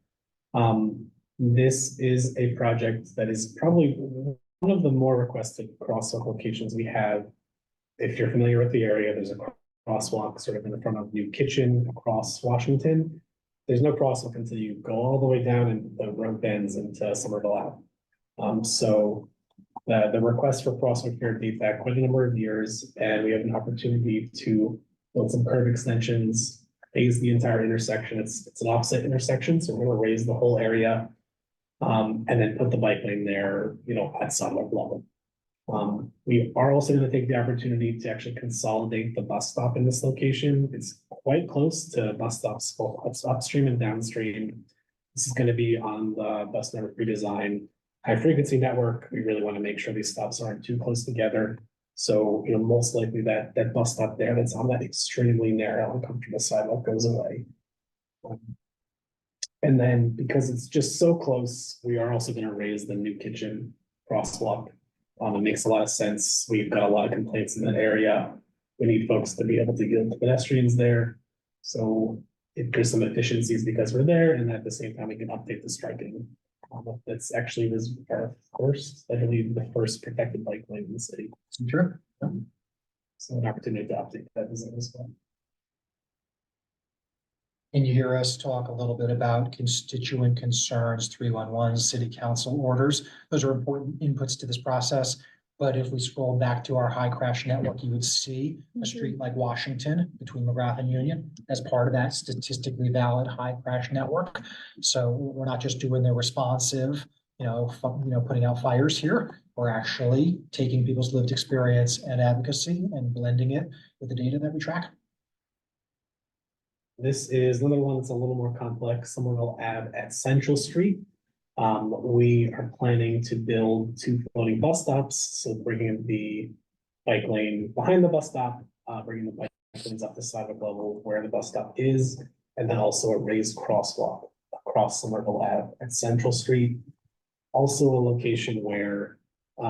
This is a project that is probably one of the more requested crosswalk locations we have. If you're familiar with the area, there's a crosswalk sort of in the front of New Kitchen across Washington. There's no crosswalk until you go all the way down and the road bends into Somerville Ave. So the request for crosswalk here date back quite a number of years, and we have an opportunity to build some curb extensions, raise the entire intersection. It's an opposite intersection, so we're going to raise the whole area, and then put the bike lane there, at sidewalk level. We are also going to take the opportunity to actually consolidate the bus stop in this location. It's quite close to bus stops both upstream and downstream. This is going to be on the bus network redesign. High frequency network, we really want to make sure these stops aren't too close together. So, most likely that bus stop there that's on that extremely narrow and uncomfortable sidewalk goes away. And then because it's just so close, we are also going to raise the New Kitchen crosswalk. It makes a lot of sense. We've got a lot of complaints in that area. We need folks to be able to get the pedestrians there. So there's some efficiencies because we're there, and at the same time, we can update the striping. That's actually was our first, I believe, the first protected bike lane in the city. Sure. So an opportunity to update that design as well. And you hear us talk a little bit about constituent concerns, 311 city council orders. Those are important inputs to this process. But if we scroll back to our high crash network, you would see a street like Washington between McGrath and Union as part of that statistically valid high crash network. So we're not just doing the responsive, putting out fires here. We're actually taking people's lived experience and advocacy and blending it with the data that we track. This is another one that's a little more complex. Someone will add at Central Street. We are planning to build 2 floating bus stops, so bringing the bike lane behind the bus stop, bringing the bike lanes up the sidewalk level where the bus stop is, and then also a raised crosswalk across Somerville Ave at Central Street. Also a location where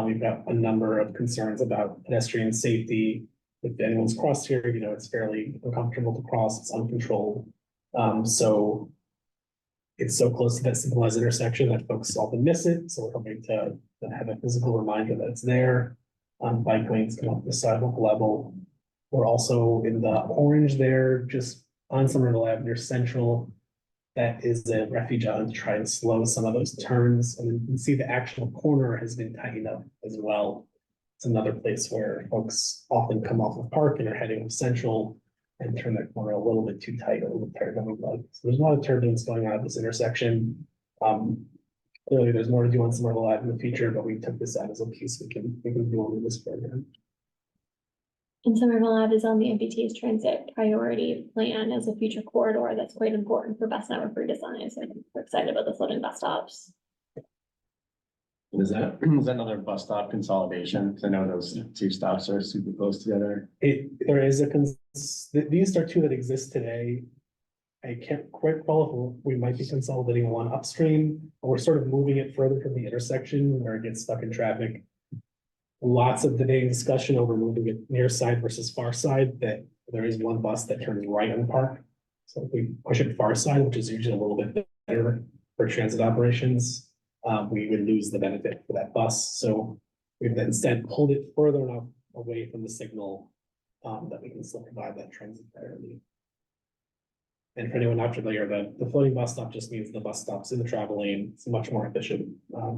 we've got a number of concerns about pedestrian safety. If anyone's crossed here, it's fairly uncomfortable to cross, it's uncontrolled. So it's so close to that signalized intersection that folks often miss it. So we're hoping to have a physical reminder that it's there. Bike lanes come up the sidewalk level. We're also in the orange there, just on Somerville Ave near Central. That is a refuge island to try and slow some of those turns. And you can see the actual corner has been tightened up as well. It's another place where folks often come off of Park and are heading to Central and turn that corner a little bit too tight, a little bit tighter than we'd like. So there's a lot of turbulence going on at this intersection. Clearly there's more to do on Somerville Ave in the future, but we took this out as a piece we can do on this program. And Somerville Ave is on the MBT's transit priority plan as a future corridor that's quite important for bus network redesign. So we're excited about the floating bus stops. Is that another bus stop consolidation? 'Cause I know those 2 stops are super close together. There is these are 2 that exist today. I can't quite recall if we might be consolidating one upstream, or we're sort of moving it further from the intersection where it gets stuck in traffic. Lots of debating discussion over moving it near side versus far side, that there is one bus that turns right on Park. So if we push it far side, which is usually a little bit better for transit operations, we would lose the benefit for that bus. So we've instead pulled it further enough away from the signal that we can still provide that transit priority. And for anyone not familiar, the floating bus stop just means the bus stops in the travel lane. It's much more efficient.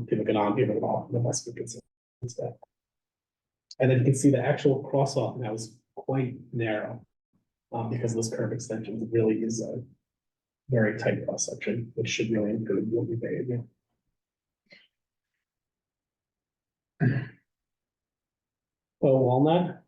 People get on, people get off, the bus gets instead. And then you can see the actual crosswalk now is quite narrow because those curb extensions really is a very tight cross section, which should really improve what we pay. So Walnut,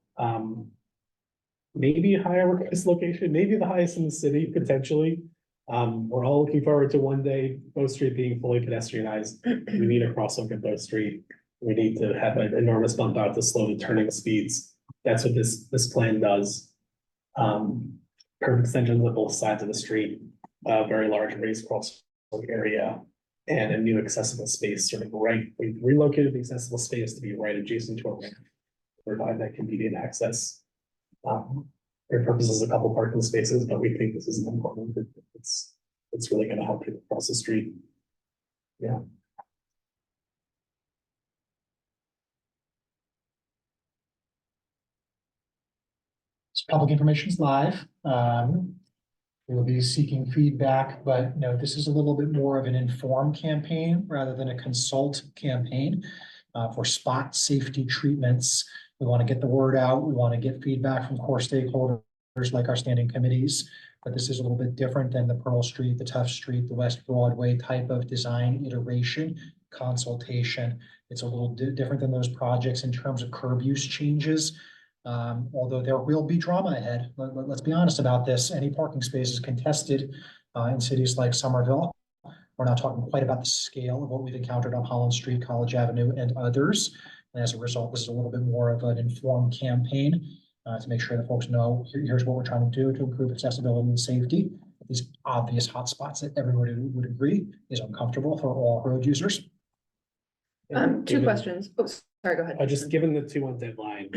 maybe higher this location, maybe the highest in the city potentially. We're all looking forward to one day Bow Street being fully pedestrianized. We need a crosswalk at Bow Street. We need to have an enormous bump out to slow the turning speeds. That's what this plan does. Curb extensions on both sides of the street, a very large raised crosswalk area, and a new accessible space sort of right. We've relocated the accessible space to be right adjacent to our ramp, provide that convenient access. Their purpose is a couple parking spaces, but we think this is important. It's really going to help people cross the street. Yeah. Public information is live. We will be seeking feedback, but no, this is a little bit more of an inform campaign rather than a consult campaign for spot safety treatments. We want to get the word out. We want to get feedback from core stakeholders like our standing committees, but this is a little bit different than the Pearl Street, the Tough Street, the West Broadway type of design iteration consultation. It's a little different than those projects in terms of curb use changes. Although there will be drama ahead. Let's be honest about this. Any parking space is contested in cities like Somerville. We're not talking quite about the scale of what we've encountered on Holland Street, College Avenue, and others. And as a result, this is a little bit more of an informed campaign to make sure that folks know here's what we're trying to do to improve accessibility and safety. These obvious hotspots that everybody would agree is uncomfortable for all road users. 2 questions. Oh, sorry, go ahead. Just given the 2-1 deadline,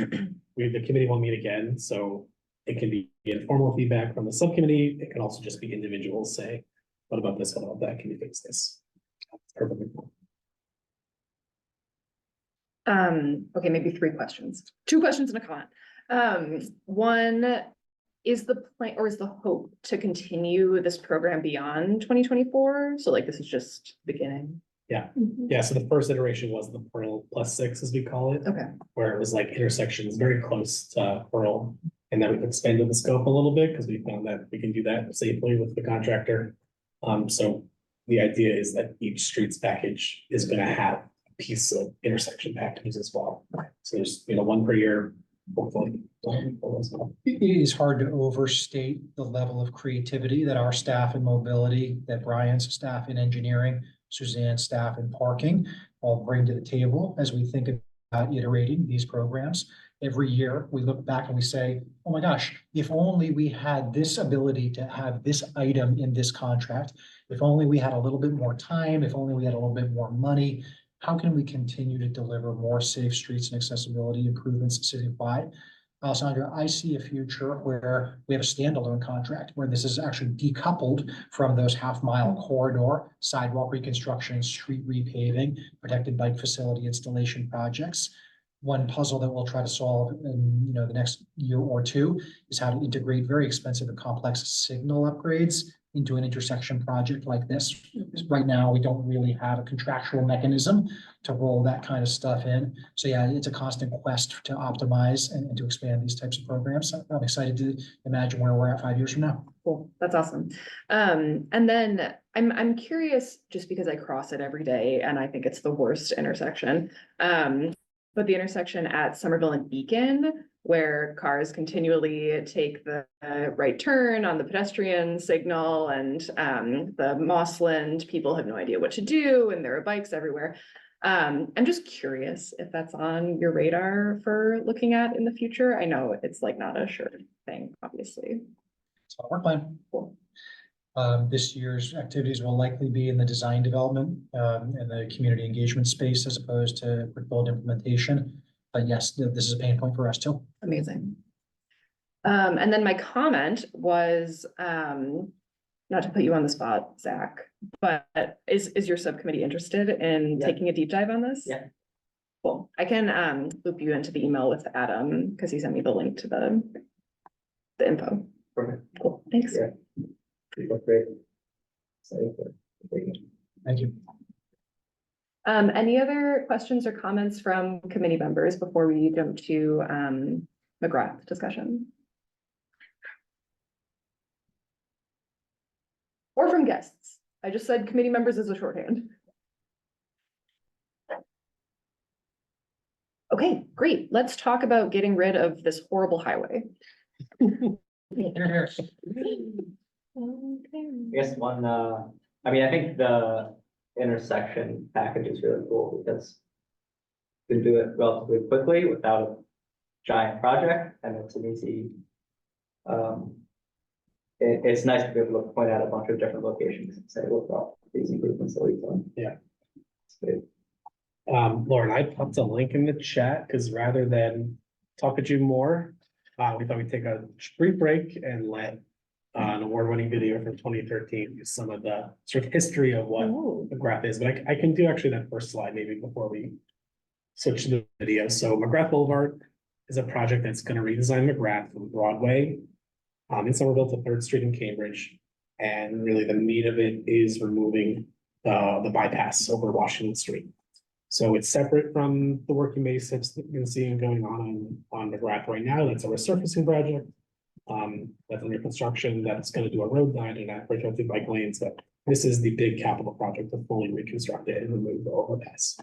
the committee will meet again, so it can be informal feedback from the subcommittee. It can also just be individuals say, what about this, what about that, can you fix this? Perfectly cool. Okay, maybe 3 questions. 2 questions and a comment. One, is the plan or is the hope to continue this program beyond 2024? So like this is just beginning. Mhm. Yeah, so the first iteration was the Pearl +6, as we call it. Okay. Where it was like intersections very close to Pearl. And then we expanded the scope a little bit because we found that we can do that safely with the contractor. So the idea is that each streets package is gonna have a piece of intersection packages as well. So there's, one per year, hopefully. It is hard to overstate the level of creativity that our staff in mobility, that Brian's staff in engineering, Suzanne's staff in parking all bring to the table as we think about iterating these programs. Every year, we look back and we say, oh my gosh, if only we had this ability to have this item in this contract, if only we had a little bit more time, if only we had a little bit more money, how can we continue to deliver more safe streets and accessibility improvements citywide? Alessandra, I see a future where we have a standalone contract where this is actually decoupled from those half-mile corridor, sidewalk reconstruction, street repaving, protected bike facility installation projects. One puzzle that we'll try to solve in the next year or two is how to integrate very expensive and complex signal upgrades into an intersection project like this. Right now, we don't really have a contractual mechanism to roll that kind of stuff in. So yeah, it's a constant quest to optimize and to expand these types of programs. I'm excited to imagine where we're at 5 years from now. Cool, that's awesome. And then I'm curious, just because I cross it every day and I think it's the worst intersection. But the intersection at Somerville and Beacon, where cars continually take the right turn on the pedestrian signal and the Mossland, people have no idea what to do and there are bikes everywhere. I'm just curious if that's on your radar for looking at in the future. I know it's like not a sure thing, obviously. It's our plan. This year's activities will likely be in the design development and the community engagement space as opposed to quick build implementation. But yes, this is a pain point for us too. Amazing. And then my comment was, not to put you on the spot, Zach, but is your subcommittee interested in Yeah. taking a deep dive on this? Yeah. Cool. I can loop you into the email with Adam because he sent me the link to the info. Perfect. Cool. Thanks. Yeah. Great. So, Thank you. Any other questions or comments from committee members before we jump to McGrath discussion? Or from guests? I just said committee members as a shorthand. Okay, great. Let's talk about getting rid of this horrible highway. Here. I guess I think the intersection package is really cool because you can do it relatively quickly without a giant project, and it's an easy. It's nice to be able to point out a bunch of different locations and say, look, all these improvements that we've done. Yeah. It's good. Lauren, I popped a link in the chat because rather than talk to you more, we thought we'd take a brief break and let an award-winning video from 2013 use some of the sort of history of what McGrath is. But I can do actually that first slide maybe before we switch to the video. So McGrath Boulevard is a project that's going to redesign McGrath from Broadway in Somerville to 3rd Street in Cambridge. And really the meat of it is removing the bypass over Washington Street. So it's separate from the working basics that you can see going on McGrath right now. That's a resurfacing project. That's under construction. That's going to do a road line and that protected bike lanes. But this is the big capital project to fully reconstruct it and remove the overpass.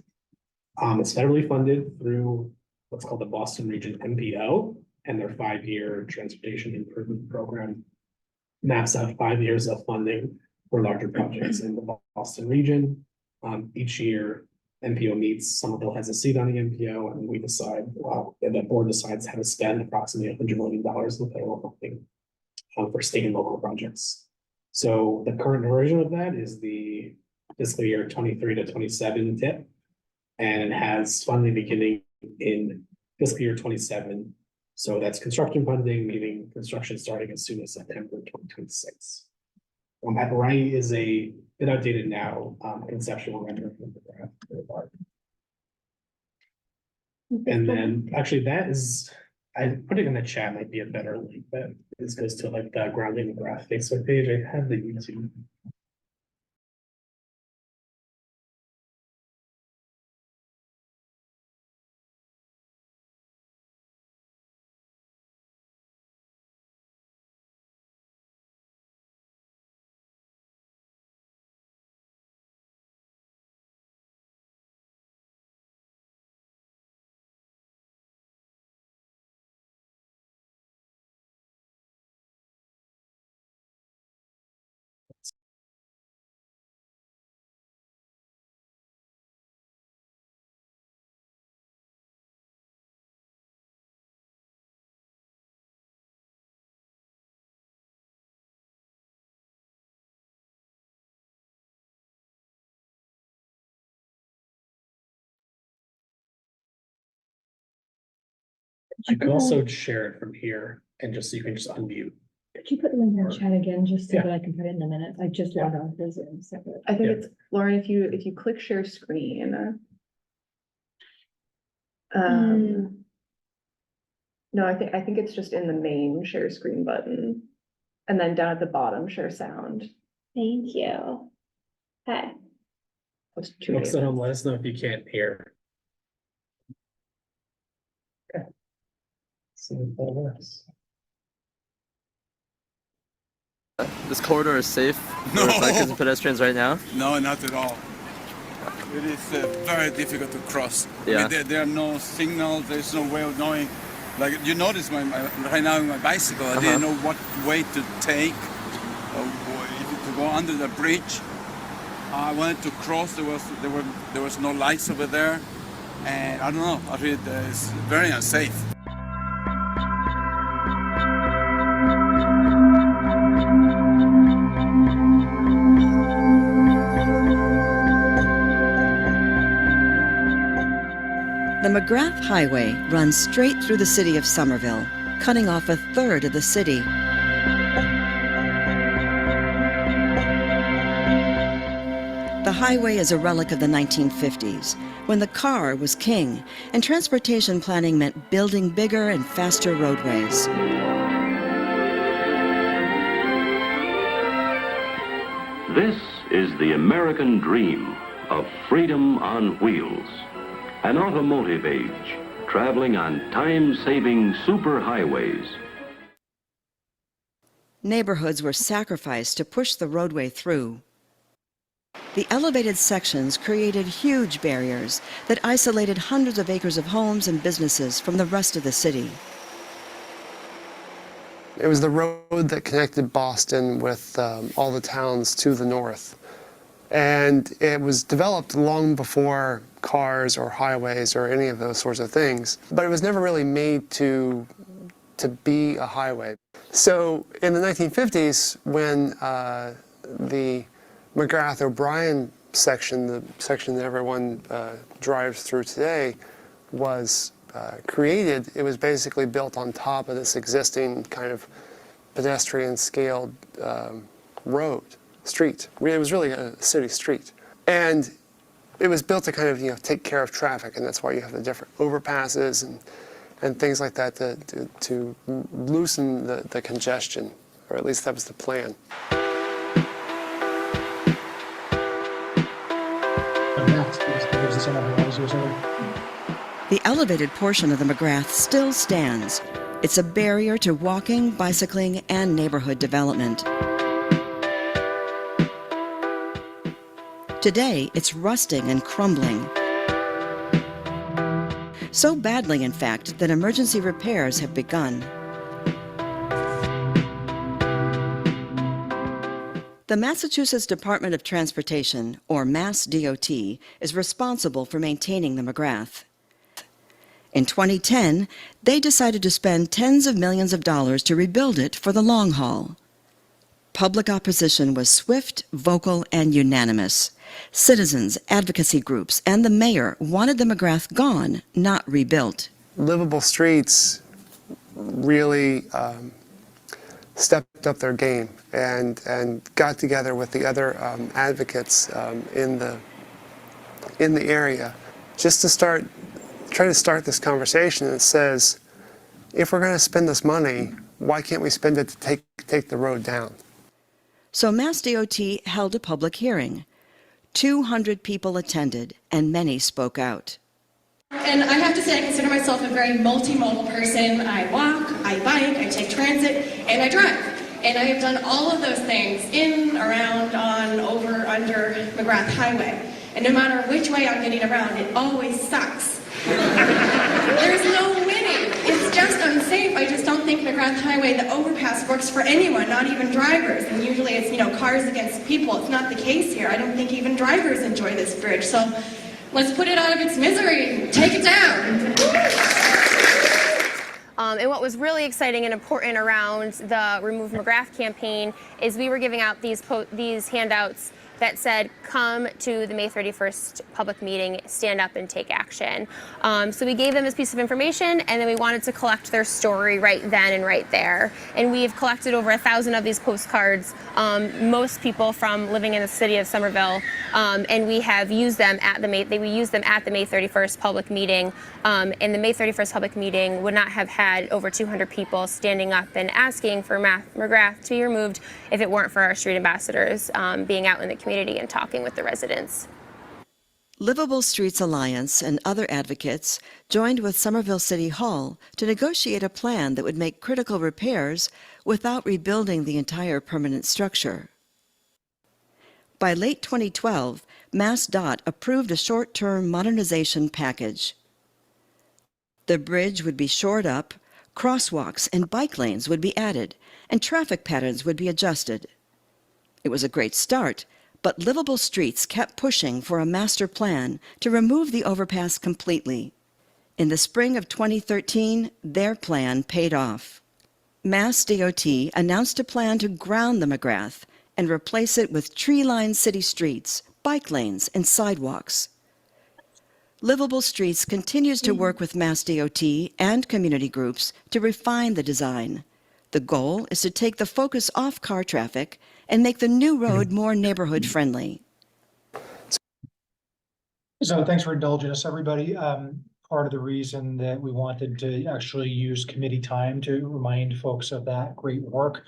It's federally funded through what's called the Boston Region MPO and their 5-year transportation improvement program. Maps out 5 years of funding for larger projects in the Boston region. Each year, MPO meets, Somerville has a seat on the MPO, and we decide, and the board decides how to spend approximately $100 million in federal funding for state and local projects. So the current version of that is the fiscal year 23 to 27 tip, and it has funding beginning in fiscal year 27. So that's construction funding, meaning construction starting as soon as September 2026. At right is a bit outdated now, conceptual rendering of the graph. And then actually that is I put it in the chat, might be a better link, but this goes to like the Grounding McGrath Facebook page. I have the YouTube. You can also share it from here and just, so you can just unmute. Could you put the link in the chat again, just so Yeah. that I can put it in the minutes? I just logged on to Zoom separate. I think Yeah. it's, Lauren, if you click share screen. No, I think it's just in the main share screen button. And then down at the bottom, share sound. Thank you. Okay. Those two Folks at home, names. let us know if you can't hear. Okay. See if that works. This corridor is safe No. for bikers and pedestrians right now? No, not at all. It is very difficult to cross. Yeah. I mean, there are no signals, there's no way of knowing. Like, you notice right now in my bicycle, I didn't know what way to take, to go under the bridge. I wanted to cross, there was no lights over there. And I don't know, I feel it's very unsafe. The McGrath Highway runs straight through the city of Somerville, cutting off a third of the city. The highway is a relic of the 1950s, when the car was king and transportation planning meant building bigger and faster roadways. This is the American dream of freedom on wheels. An automotive age, traveling on time-saving superhighways. Neighborhoods were sacrificed to push the roadway through. The elevated sections created huge barriers that isolated hundreds of acres of homes and businesses from the rest of the city. It was the road that connected Boston with all the towns to the north. And it was developed long before cars or highways or any of those sorts of things. But it was never really made to be a highway. So in the 1950s, when the McGrath-O'Brien section, the section that everyone drives through today, was created, it was basically built on top of this existing kind of pedestrian scaled street. It was really a city street. And it was built to kind of, take care of traffic, and that's why you have the different overpasses and things like that to loosen the congestion, or at least that was the plan. The elevated portion of the McGrath still stands. It's a barrier to walking, bicycling, and neighborhood development. Today, it's rusting and crumbling. So badly, in fact, that emergency repairs have begun. The Massachusetts Department of Transportation, or Mass DOT, is responsible for maintaining the McGrath. In 2010, they decided to spend tens of millions of dollars to rebuild it for the long haul. Public opposition was swift, vocal, and unanimous. Citizens, advocacy groups, and the mayor wanted the McGrath gone, not rebuilt. Livable Streets really stepped up their game and got together with the other advocates in the area just to try to start this conversation that says if we're going to spend this money, why can't we spend it to take the road down? So MassDOT held a public hearing. 200 people attended, and many spoke out. And I have to say, I consider myself a very multimodal person. I walk, I bike, I take transit, and I drive. And I have done all of those things in, around, on, over, under McGrath Highway. And no matter which way I'm getting around, it always sucks. There's no winning. It's just unsafe. I just don't think McGrath Highway, the overpass, works for anyone, not even drivers. And usually it's, cars against people. It's not the case here. I don't think even drivers enjoy this bridge. So let's put it out of its misery and take it down. And what was really exciting and important around the Remove McGrath campaign is we were giving out these handouts that said, come to the May 31st public meeting, stand up and take action. So we gave them this piece of information, and then we wanted to collect their story right then and right there. And we've collected over 1,000 of these postcards, most people from living in the city of Somerville, and we have used them at the May 31st public meeting. And the May 31st public meeting would not have had over 200 people standing up and asking for McGrath to be removed if it weren't for our street ambassadors being out in the community and talking with the residents. Livable Streets Alliance and other advocates joined with Somerville City Hall to negotiate a plan that would make critical repairs without rebuilding the entire permanent structure. By late 2012, MassDOT approved a short-term modernization package. The bridge would be shored up, crosswalks and bike lanes would be added, and traffic patterns would be adjusted. It was a great start, but Livable Streets kept pushing for a master plan to remove the overpass completely. In the spring of 2013, their plan paid off. MassDOT announced a plan to ground the McGrath and replace it with tree-lined city streets, bike lanes, and sidewalks. Livable Streets continues to work with MassDOT and community groups to refine the design. The goal is to take the focus off car traffic and make the new road more neighborhood friendly. So thanks for indulging us, everybody. Part of the reason that we wanted to actually use committee time to remind folks of that great work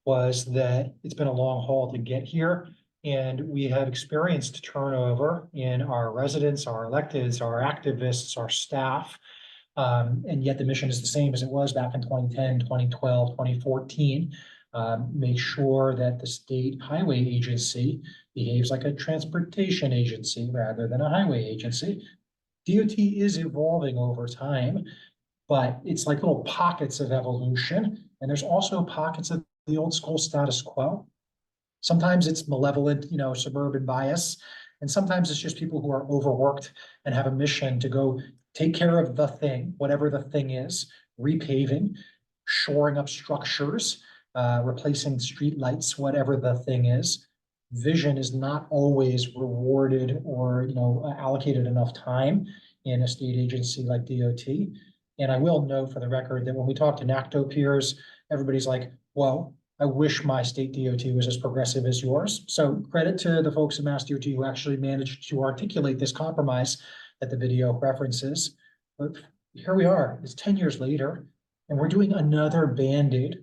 was that it's been a long haul to get here. And we have experienced turnover in our residents, our electeds, our activists, our staff. And yet the mission is the same as it was back in 2010, 2012, 2014. Make sure that the state highway agency behaves like a transportation agency rather than a highway agency. DOT is evolving over time, but it's like little pockets of evolution. And there's also pockets of the old school status quo. Sometimes it's malevolent, suburban bias. And sometimes it's just people who are overworked and have a mission to go take care of the thing, whatever the thing is, repaving, shoring up structures, replacing street lights, whatever the thing is. Vision is not always rewarded or allocated enough time in a state agency like DOT. And I will note for the record that when we talk to NACTO peers, everybody's like, well, I wish my state DOT was as progressive as yours. So credit to the folks at MassDOT who actually managed to articulate this compromise that the video references. But here we are, it's 10 years later, and we're doing another Band-Aid.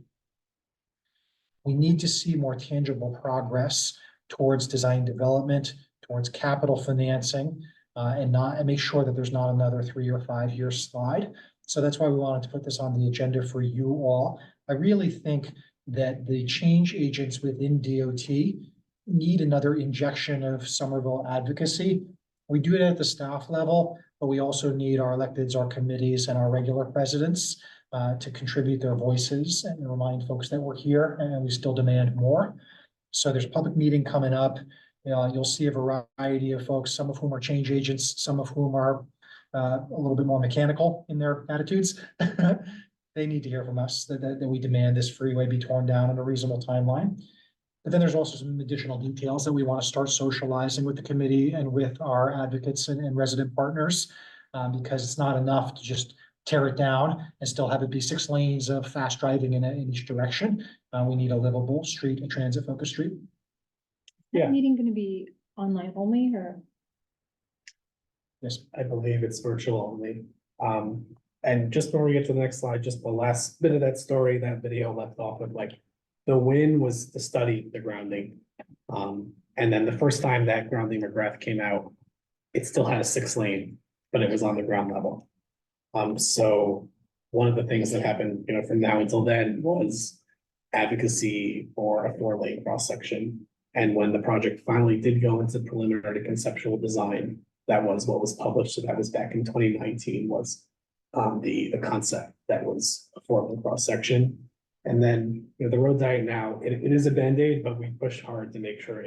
We need to see more tangible progress towards design development, towards capital financing, and make sure that there's not another 3 or 5 year slide. So that's why we wanted to put this on the agenda for you all. I really think that the change agents within DOT need another injection of Somerville advocacy. We do it at the staff level, but we also need our electeds, our committees, and our regular residents to contribute their voices and remind folks that we're here and we still demand more. So there's a public meeting coming up. You'll see a variety of folks, some of whom are change agents, some of whom are a little bit more mechanical in their attitudes. They need to hear from us that we demand this freeway be torn down in a reasonable timeline. But then there's also some additional details that we want to start socializing with the committee and with our advocates and resident partners, because it's not enough to just tear it down and still have it be 6 lanes of fast driving in each direction. We need a livable street, a transit focused street. Yeah. Meeting going to be online only or? Yes, I believe it's virtual only. And just before we get to the next slide, just the last bit of that story, that video left off with like, the win was to study the grounding. And then the first time that grounding McGrath came out, it still had a 6-lane, but it was on the ground level. So one of the things that happened, you know, from now until then was advocacy for a 4-lane cross section. And when the project finally did go into preliminary to conceptual design, that was what was published. So that was back in 2019 was the concept that was a 4-lane cross section. And then, you know, the road diet now, it is a Band-Aid, but we push hard to make sure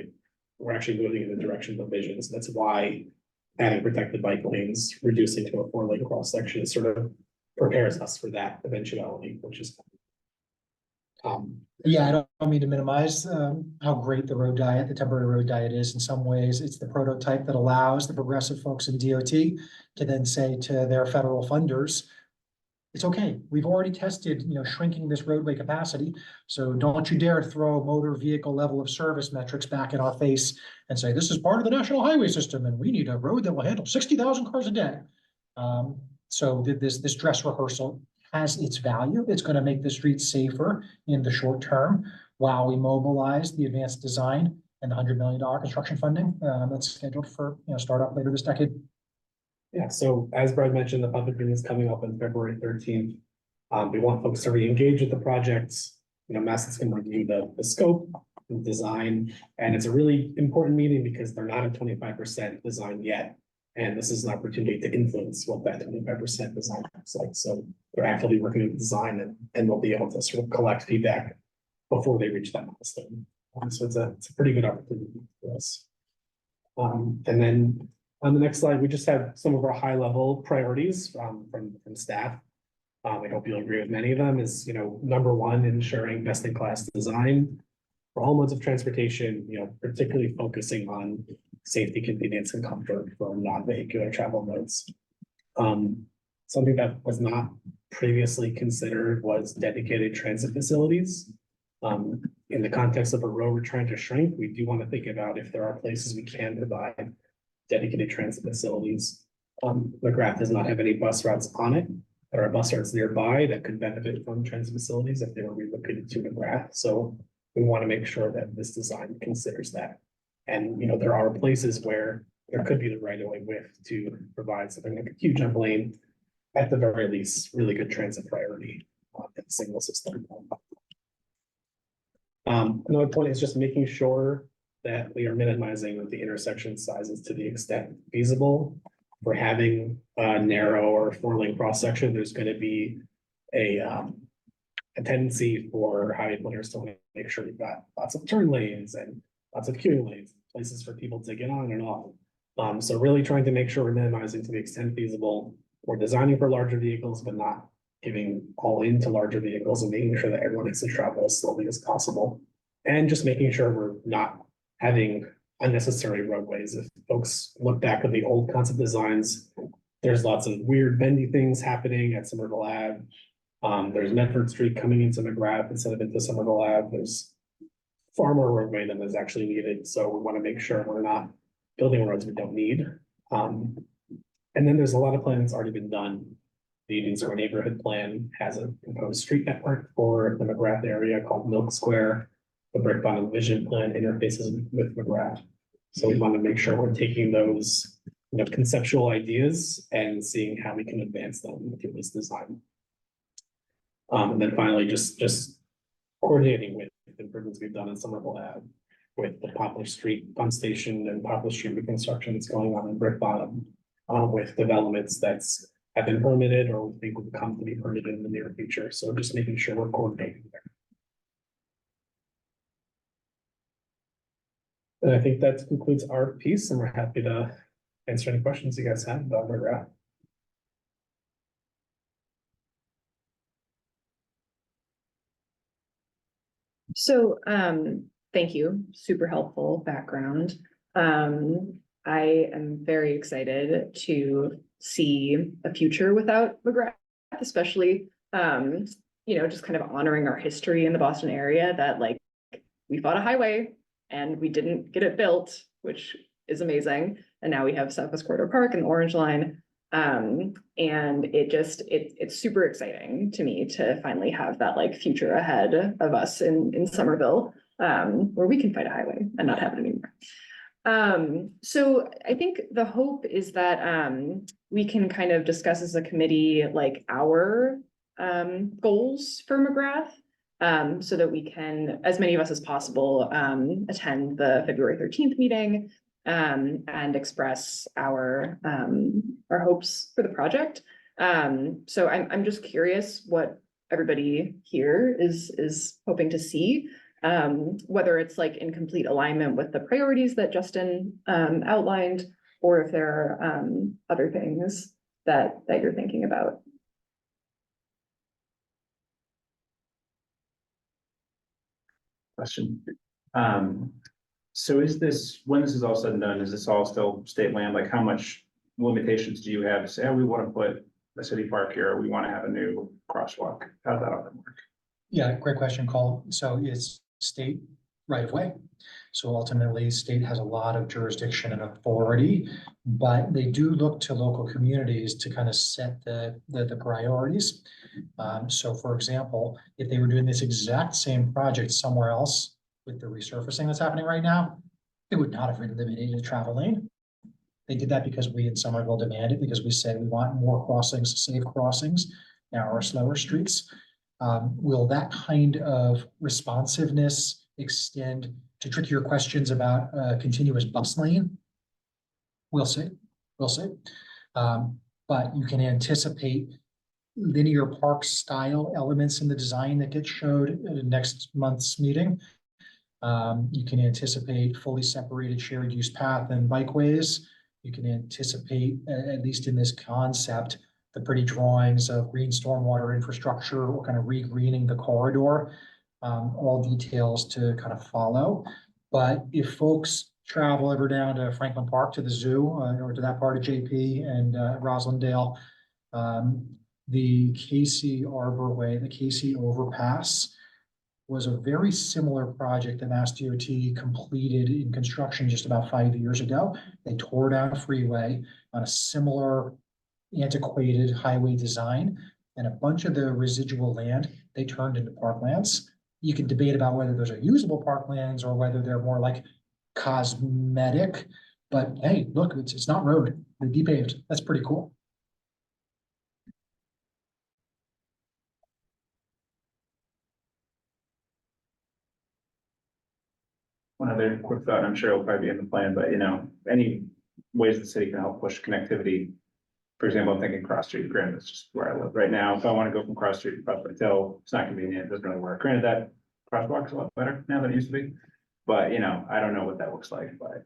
we're actually moving in the direction of vision. So that's why adding protected bike lanes, reducing to a 4-lane cross section sort of prepares us for that eventuality, which is yeah, I don't mean to minimize how great the road diet, the temporary road diet is. In some ways, it's the prototype that allows the progressive folks in DOT to then say to their federal funders, it's okay, we've already tested, you know, shrinking this roadway capacity. So don't you dare throw motor vehicle level of service metrics back in our face and say, this is part of the national highway system and we need a road that will handle 60,000 cars a day. So this dress rehearsal has its value. It's going to make the streets safer in the short term while we mobilize the advanced design and the $100 million construction funding that's scheduled for, you know, start up later this decade. Yeah, so as Brad mentioned, the public hearing is coming up on February 13th. We want folks to re-engage with the projects. You know, Massa's can review the scope and design, and it's a really important meeting because they're not at 25% design yet. And this is an opportunity to influence what that 25% design looks like. So they're actively working on the design and they'll be able to sort of collect feedback before they reach that milestone. So it's a pretty good opportunity for us. And then on the next slide, we just have some of our high level priorities from staff. I hope you'll agree with many of them is, you know, number one, ensuring best in class design for all modes of transportation, you know, particularly focusing on safety, convenience, and comfort for non-vehicular travel modes. Something that was not previously considered was dedicated transit facilities. In the context of a road we're trying to shrink, we do want to think about if there are places we can provide dedicated transit facilities. McGrath does not have any bus routes on it. There are bus routes nearby that could benefit from transit facilities if they were relocated to McGrath. So we want to make sure that this design considers that. And, you know, there are places where there could be the right of way width to provide something like a Q-jump lane, at the very least, really good transit priority in the signal system. Another point is just making sure that we are minimizing the intersection sizes to the extent feasible. For having a narrow or 4-lane cross section, there's going to be a tendency for highway planners to make sure you've got lots of turn lanes and lots of queuing lanes, places for people to get on and off. So really trying to make sure we're minimizing to the extent feasible. We're designing for larger vehicles, but not giving all into larger vehicles and making sure that everyone gets to travel as slowly as possible. And just making sure we're not having unnecessary roadways. If folks look back at the old concept designs, there's lots of weird bendy things happening at Somerville Ave. There's Medford Street coming into McGrath instead of into Somerville Ave. There's far more roadway than is actually needed. So we want to make sure we're not building roads we don't need. And then there's a lot of planning that's already been done. The Union Square neighborhood plan has a proposed street network for the McGrath area called Milk Square. The brick bottom vision plan interfaces with McGrath. So we want to make sure we're taking those, you know, conceptual ideas and seeing how we can advance them through this design. And then finally, just coordinating with improvements we've done in Somerville Ave with the Poplar Street pump station and Poplar Street reconstruction that's going on in Brick Bottom, with developments that's have been permitted or we think will come to be permitted in the near future. So just making sure we're coordinating there. And I think that concludes our piece, and we're happy to answer any questions you guys have about McGrath. So, thank you. Super helpful background. I am very excited to see a future without McGrath, especially, you know, just kind of honoring our history in the Boston area that, like, we fought a highway and we didn't get it built, which is amazing. And now we have Southwest Corridor Park and the Orange Line. And it's super exciting to me to finally have that like future ahead of us in Somerville, where we can fight a highway and not have it anymore. So I think the hope is that we can kind of discuss as a committee like our goals for McGrath, so that we can, as many of us as possible, attend the February 13th meeting and express our hopes for the project. So I'm just curious what everybody here is hoping to see. Whether it's like in complete alignment with the priorities that Justin outlined, or if there are other things that you're thinking about. Question. So is this, when this is all said and done, is this all still state land? Like how much limitations do you have to say, oh, we want to put a city park here, or we want to have a new crosswalk? How's that all gonna work? Yeah, great question, Cole. So it's state right of way. So ultimately, state has a lot of jurisdiction and authority, but they do look to local communities to kind of set the priorities. So for example, if they were doing this exact same project somewhere else with the resurfacing that's happening right now, it would not have eliminated a travel lane. They did that because we in Somerville demanded, because we said we want more crossings, safe crossings, narrower, slower streets. Will that kind of responsiveness extend to trickier questions about a continuous bus lane? We'll see, we'll see. But you can anticipate linear park style elements in the design that get showed at next month's meeting. You can anticipate fully separated shared use path and bikeways. You can anticipate, at least in this concept, the pretty drawings of green stormwater infrastructure, or kind of re-greening the corridor, all details to kind of follow. But if folks travel ever down to Franklin Park, to the zoo, or to that part of JP and Roslindale, the Casey Arbor Way, the Casey Overpass, was a very similar project that Mass DOT completed in construction just about 5 years ago. They tore down a freeway on a similar antiquated highway design, and a bunch of the residual land they turned into parklands. You can debate about whether those are usable parklands or whether they're more like cosmetic, but hey, look, it's not road, they're depaved. That's pretty cool. One other quick thought, I'm sure it'll probably be in the plan, but you know, any ways the city can help push connectivity. For example, I'm thinking Cross Street, granted, it's just where I live right now. If I want to go from Cross Street to Prospect Hill, it's not convenient, it doesn't really work. Granted, that crosswalk is a lot better now than it used to be. But you know, I don't know what that looks like, but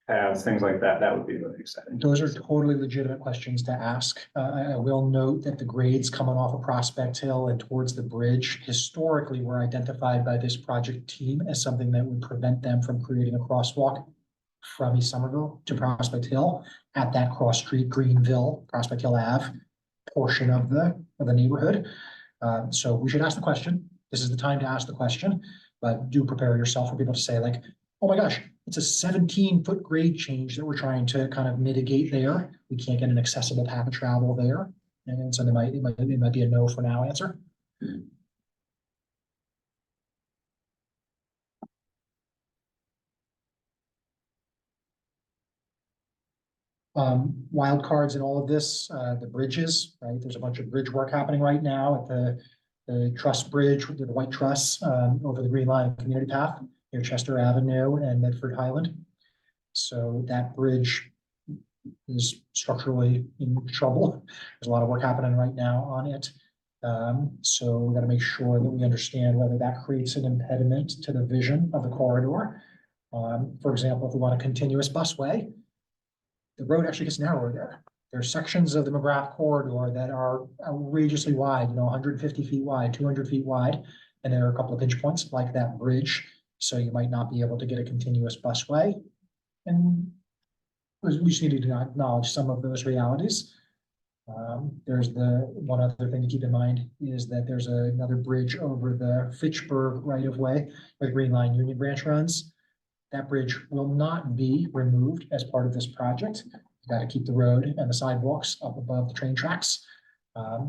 paths, things like that, that would be really exciting. Those are totally legitimate questions to ask. I will note that the grades coming off of Prospect Hill and towards the bridge historically were identified by this project team as something that would prevent them from creating a crosswalk from East Somerville to Prospect Hill at that cross street, Greenville, Prospect Hill Ave portion of the neighborhood. So we should ask the question. This is the time to ask the question, but do prepare yourself for people to say like, oh my gosh, it's a 17-foot grade change that we're trying to kind of mitigate there. We can't get an accessible path of travel there. And so it might be a no for now answer. Wild cards in all of this, the bridges, right? There's a bunch of bridge work happening right now at the truss bridge, with the white truss, over the Green Line Community Path near Chester Avenue and Medford Highland. So that bridge is structurally in trouble. There's a lot of work happening right now on it. So we got to make sure that we understand whether that creates an impediment to the vision of the corridor. For example, if we want a continuous busway, the road actually gets narrower there. There are sections of the McGrath corridor that are outrageously wide, 150 feet wide, 200 feet wide, and there are a couple of pinch points like that bridge. So you might not be able to get a continuous busway. And we just need to acknowledge some of those realities. There's the one other thing to keep in mind is that there's another bridge over the Fitchburg right-of-way where the Green Line Union Branch runs. That bridge will not be removed as part of this project. got to keep the road and the sidewalks up above the train tracks.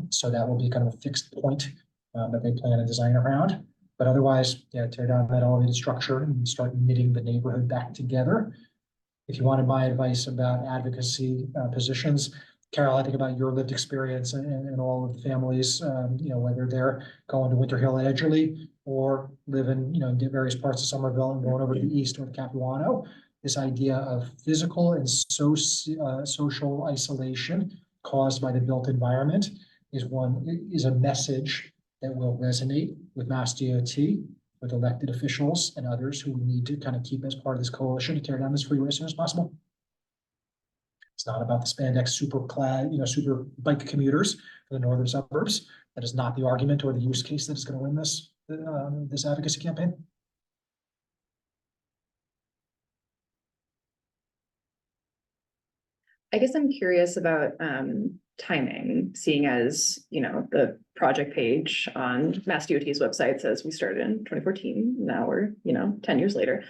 So that will be kind of a fixed point that they plan to design around. But otherwise, yeah, tear down that elevated structure and start knitting the neighborhood back together. If you wanted my advice about advocacy positions, Carol, I think about your lived experience and all of the families, whether they're going to Winter Hill at Edgerly or live in, various parts of Somerville and going over to the east or the Capuano. This idea of physical and social isolation caused by the built environment is a message that will resonate with Mass DOT, with elected officials and others who we need to kind of keep as part of this coalition to tear down this freeway as soon as possible. It's not about the spandex super bike commuters for the northern suburbs. That is not the argument or the use case that is going to win this advocacy campaign. I guess I'm curious about timing, seeing as, the project page on Mass DOT's website says we started in 2014. Now we're, 10 years later.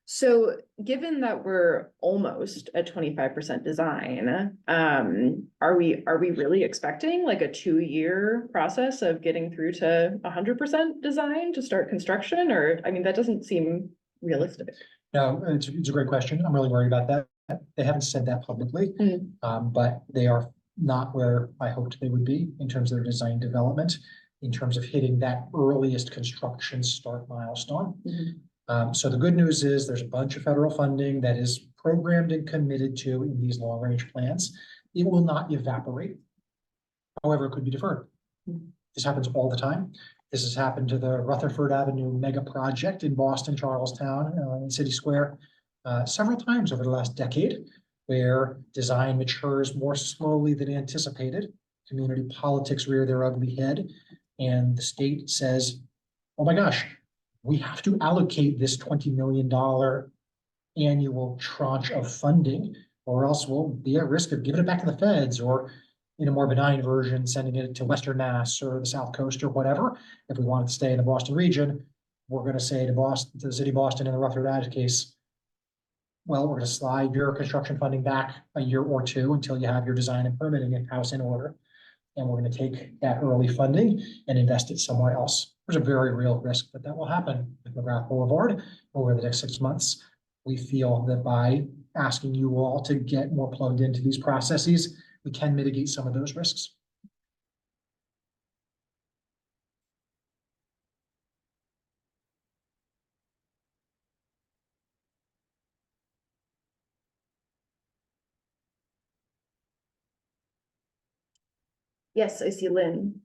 So given that we're almost at 25% design, are we really expecting like a 2-year process of getting through to 100% design to start construction? Or, I mean, that doesn't seem realistic. No, it's a great question. I'm really worried about that. They haven't said that publicly, but they are not where I hoped they would be in terms of their design development, in terms of hitting that earliest construction start milestone. So the good news is there's a bunch of federal funding that is programmed and committed to in these long range plans. It will not evaporate. However, it could be deferred. This happens all the time. This has happened to the Rutherford Avenue mega project in Boston, Charlestown, in City Square, several times over the last decade, where design matures more slowly than anticipated. Community politics rear their ugly head, and the state says, oh my gosh, we have to allocate this $20 million annual tranche of funding, or else we'll be at risk of giving it back to the feds, or in a more benign version, sending it to Western Mass or the South Coast or whatever. If we want it to stay in the Boston region, we're going to say to Boston, to the city of Boston in the Rutherford Avenue case, well, we're going to slide your construction funding back a year or two until you have your design and permitting house in order. And we're going to take that early funding and invest it somewhere else. There's a very real risk that that will happen with McGrath Boulevard over the next 6 months. We feel that by asking you all to get more plugged into these processes, we can mitigate some of those risks. Yes, I see Lynn.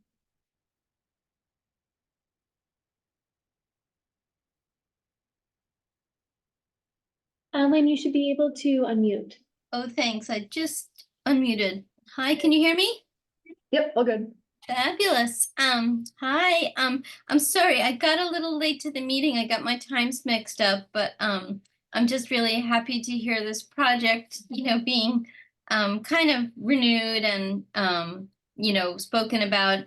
Lynn, you should be able to unmute. Oh, thanks. I just unmuted. Hi, can you hear me? Yep, all good. Fabulous. Hi. I'm sorry, I got a little late to the meeting. I got my times mixed up, but I'm just really happy to hear this project, being kind of renewed and spoken about.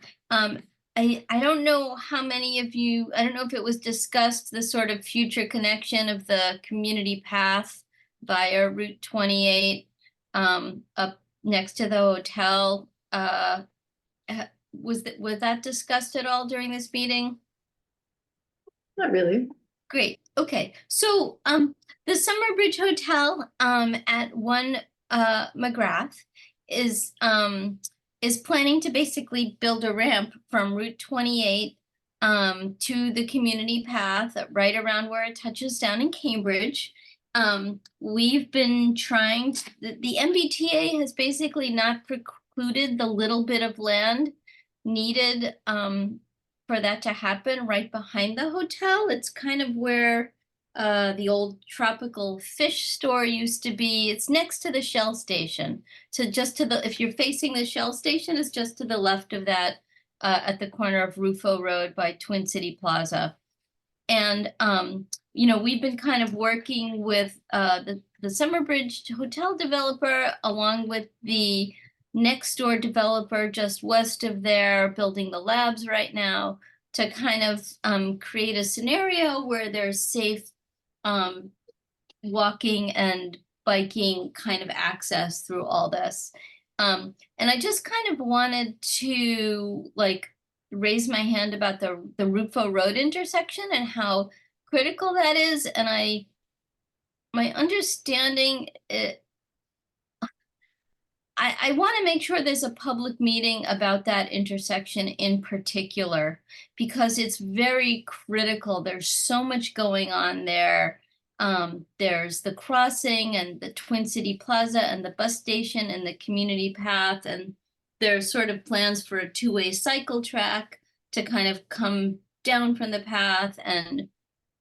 I don't know how many of you, I don't know if it was discussed, the sort of future connection of the community path via Route 28 up next to the hotel. Was that discussed at all during this meeting? Not really. Great. Okay. So the Summer Bridge Hotel at 1 McGrath is planning to basically build a ramp from Route 28 to the community path right around where it touches down in Cambridge. We've been trying to, the MBTA has basically not precluded the little bit of land needed for that to happen right behind the hotel. It's kind of where the old tropical fish store used to be. It's next to the Shell station. So just to the, if you're facing the Shell station, it's just to the left of that at the corner of Rufo Road by Twin City Plaza. And, we've been kind of working with the Summer Bridge Hotel developer along with the next door developer just west of there, building the labs right now, to kind of create a scenario where there's safe walking and biking kind of access through all this. And I just kind of wanted to like raise my hand about the Rupho Road intersection and how critical that is. And my understanding, I want to make sure there's a public meeting about that intersection in particular, because it's very critical. There's so much going on there. There's the crossing and the Twin City Plaza and the bus station and the community path. And there's sort of plans for a two-way cycle track to kind of come down from the path, and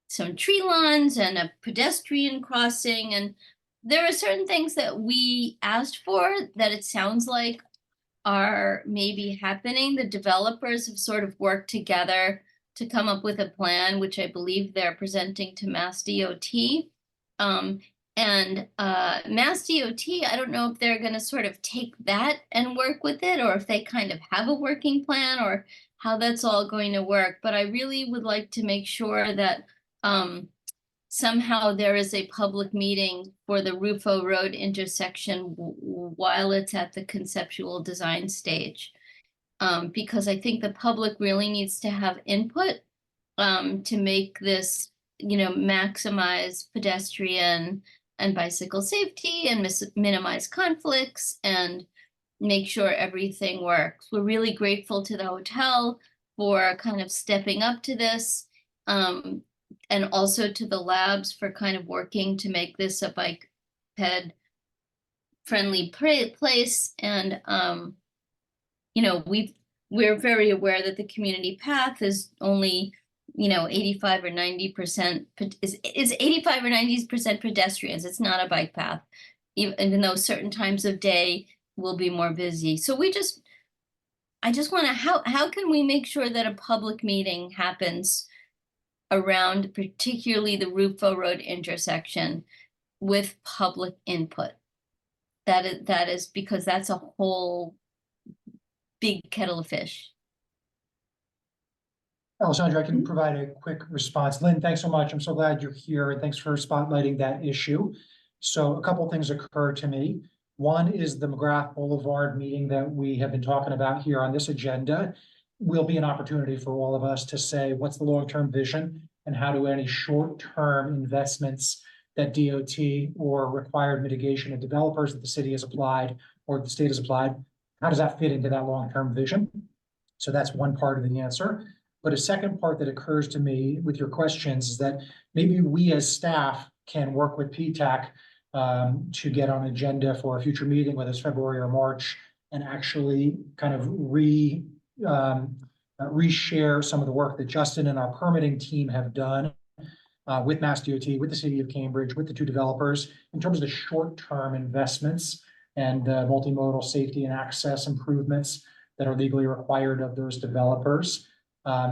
some tree lawns and a pedestrian crossing. And there are certain things that we asked for that it sounds like are maybe happening. The developers have sort of worked together to come up with a plan, which I believe they're presenting to Mass DOT. Mass DOT, I don't know if they're going to sort of take that and work with it, or if they kind of have a working plan, or how that's all going to work. But I really would like to make sure that somehow there is a public meeting for the Rupho Road intersection while it's at the conceptual design stage. Because I think the public really needs to have input to make this, maximize pedestrian and bicycle safety and minimize conflicts and make sure everything works. We're really grateful to the hotel for kind of stepping up to this. And also to the labs for kind of working to make this a bike ped friendly place. And, we're very aware that the community path is only, 85 or 90% is 85 or 90% pedestrians. It's not a bike path, even though certain times of day will be more busy. So I just want to, how can we make sure that a public meeting happens around particularly the Rupho Road intersection with public input? That is because that's a whole big kettle of fish. Alessandra, I can provide a quick response. Lynn, thanks so much. I'm so glad you're here, and thanks for spotlighting that issue. So a couple of things occur to me. One is the McGrath Boulevard meeting that we have been talking about here on this agenda will be an opportunity for all of us to say, what's the long-term vision, and how do any short-term investments that DOT or required mitigation of developers that the city has applied or the state has applied, how does that fit into that long-term vision? So that's one part of the answer. But a second part that occurs to me with your questions is that maybe we as staff can work with PTAC to get on agenda for a future meeting, whether it's February or March, and actually kind of reshare some of the work that Justin and our permitting team have done with Mass DOT, with the city of Cambridge, with the two developers, in terms of the short-term investments and multimodal safety and access improvements that are legally required of those developers.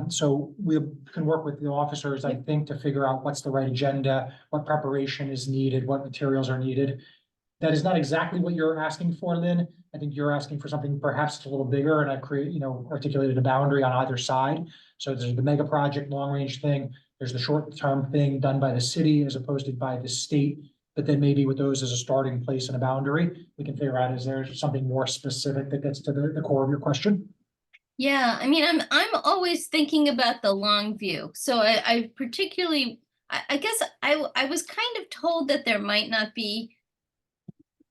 So we can work with the officers, I think, to figure out what's the right agenda, what preparation is needed, what materials are needed. That is not exactly what you're asking for, Lynn. I think you're asking for something perhaps a little bigger, and I've articulated a boundary on either side. So there's the mega project long range thing. There's the short-term thing done by the city as opposed to by the state. But then maybe with those as a starting place and a boundary, we can figure out, is there something more specific that gets to the core of your question? Yeah, I mean, I'm always thinking about the long view. So I particularly, I guess I was kind of told that there might not be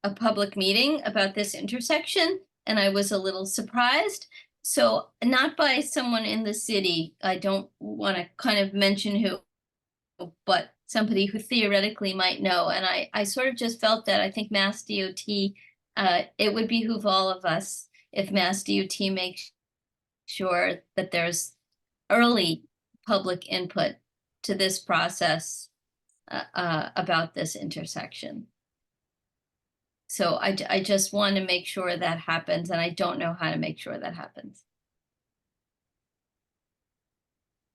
a public meeting about this intersection, and I was a little surprised. So not by someone in the city, I don't want to kind of mention who, but somebody who theoretically might know. And I sort of just felt that I think Mass DOT, it would behoove all of us if Mass DOT makes sure that there's early public input to this process about this intersection. So I just want to make sure that happens, and I don't know how to make sure that happens.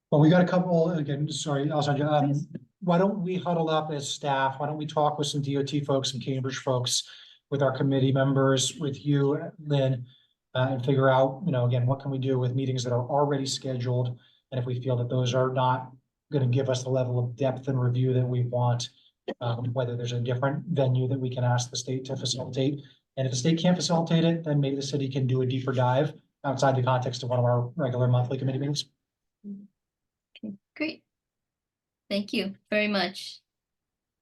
Well, we got a couple, again, sorry, Alessandra, why don't we huddle up as staff? Why don't we talk with some DOT folks and Cambridge folks, with our committee members, with you, Lynn, and figure out, again, what can we do with meetings that are already scheduled? And if we feel that those are not going to give us the level of depth and review that we want, whether there's a different venue that we can ask the state to facilitate. And if the state can't facilitate it, then maybe the city can do a deeper dive outside the context of one of our regular monthly committee meetings. Okay, great. Thank you very much.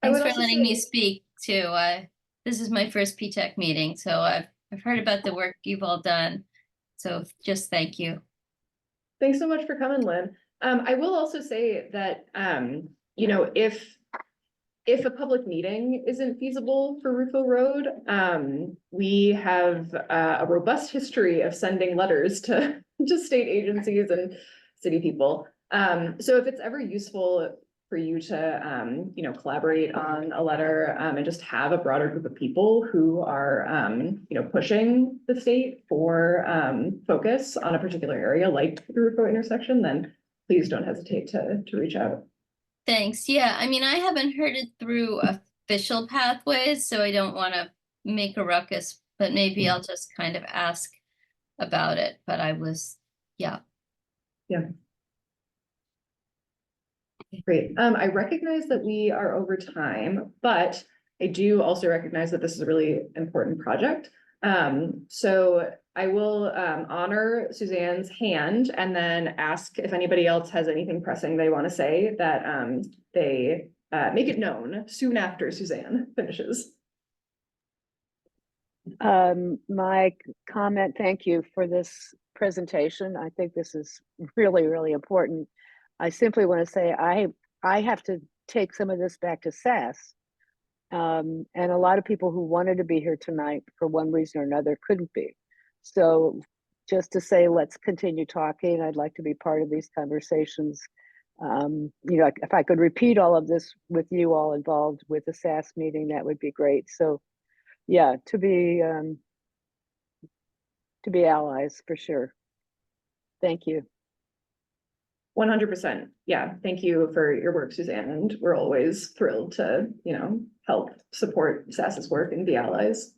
I Thanks would for also letting me say- speak too. This is my first PTEC meeting, so I've heard about the work you've all done. So just thank you. Thanks so much for coming, Lynn. I will also say that, you know, if a public meeting isn't feasible for Rufo Road, we have a robust history of sending letters to, to state agencies and city people. So if it's ever useful for you to, you know, collaborate on a letter and just have a broader group of people who are, you know, pushing the state for focus on a particular area like the Rufo intersection, then please don't hesitate to reach out. Thanks. Yeah, I mean, I haven't heard it through official pathways, so I don't want to make a ruckus, but maybe I'll just kind of ask about it. But yeah. Yeah. Great. I recognize that we are over time, but I do also recognize that this is a really important project. So I will honor Suzanne's hand and then ask if anybody else has anything pressing they want to say, that they make it known soon after Suzanne finishes. My comment, thank you for this presentation. I think this is really, really important. I simply want to say I have to take some of this back to SAS. And a lot of people who wanted to be here tonight for one reason or another couldn't be. So just to say, let's continue talking. I'd like to be part of these conversations. You know, if I could repeat all of this with you all involved with the SAS meeting, that would be great. So yeah, to be allies for sure. Thank you. 100%. Yeah. Thank you for your work, Suzanne. And we're always thrilled to, you know, help support SAS's work and be allies.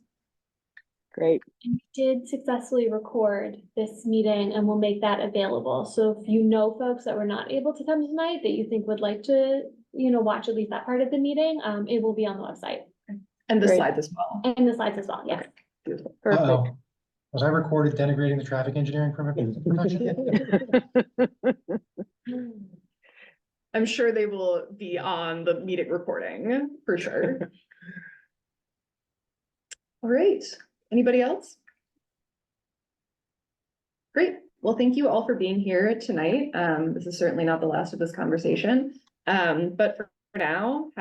Great. We did successfully record this meeting and we'll make that available. So if you know folks that were not able to come tonight that you think would like to, you know, watch at least that part of the meeting, it will be on the website. And the Great. slides as well. And the slides as well, yeah. Beautiful. Perfect. Uh-oh. Was I recorded denigrating the traffic engineering profession? I'm sure they will be on the meeting recording for sure. All right. Anybody else? Great. Well, thank you all for being here tonight. This is certainly not the last of this conversation. But for now,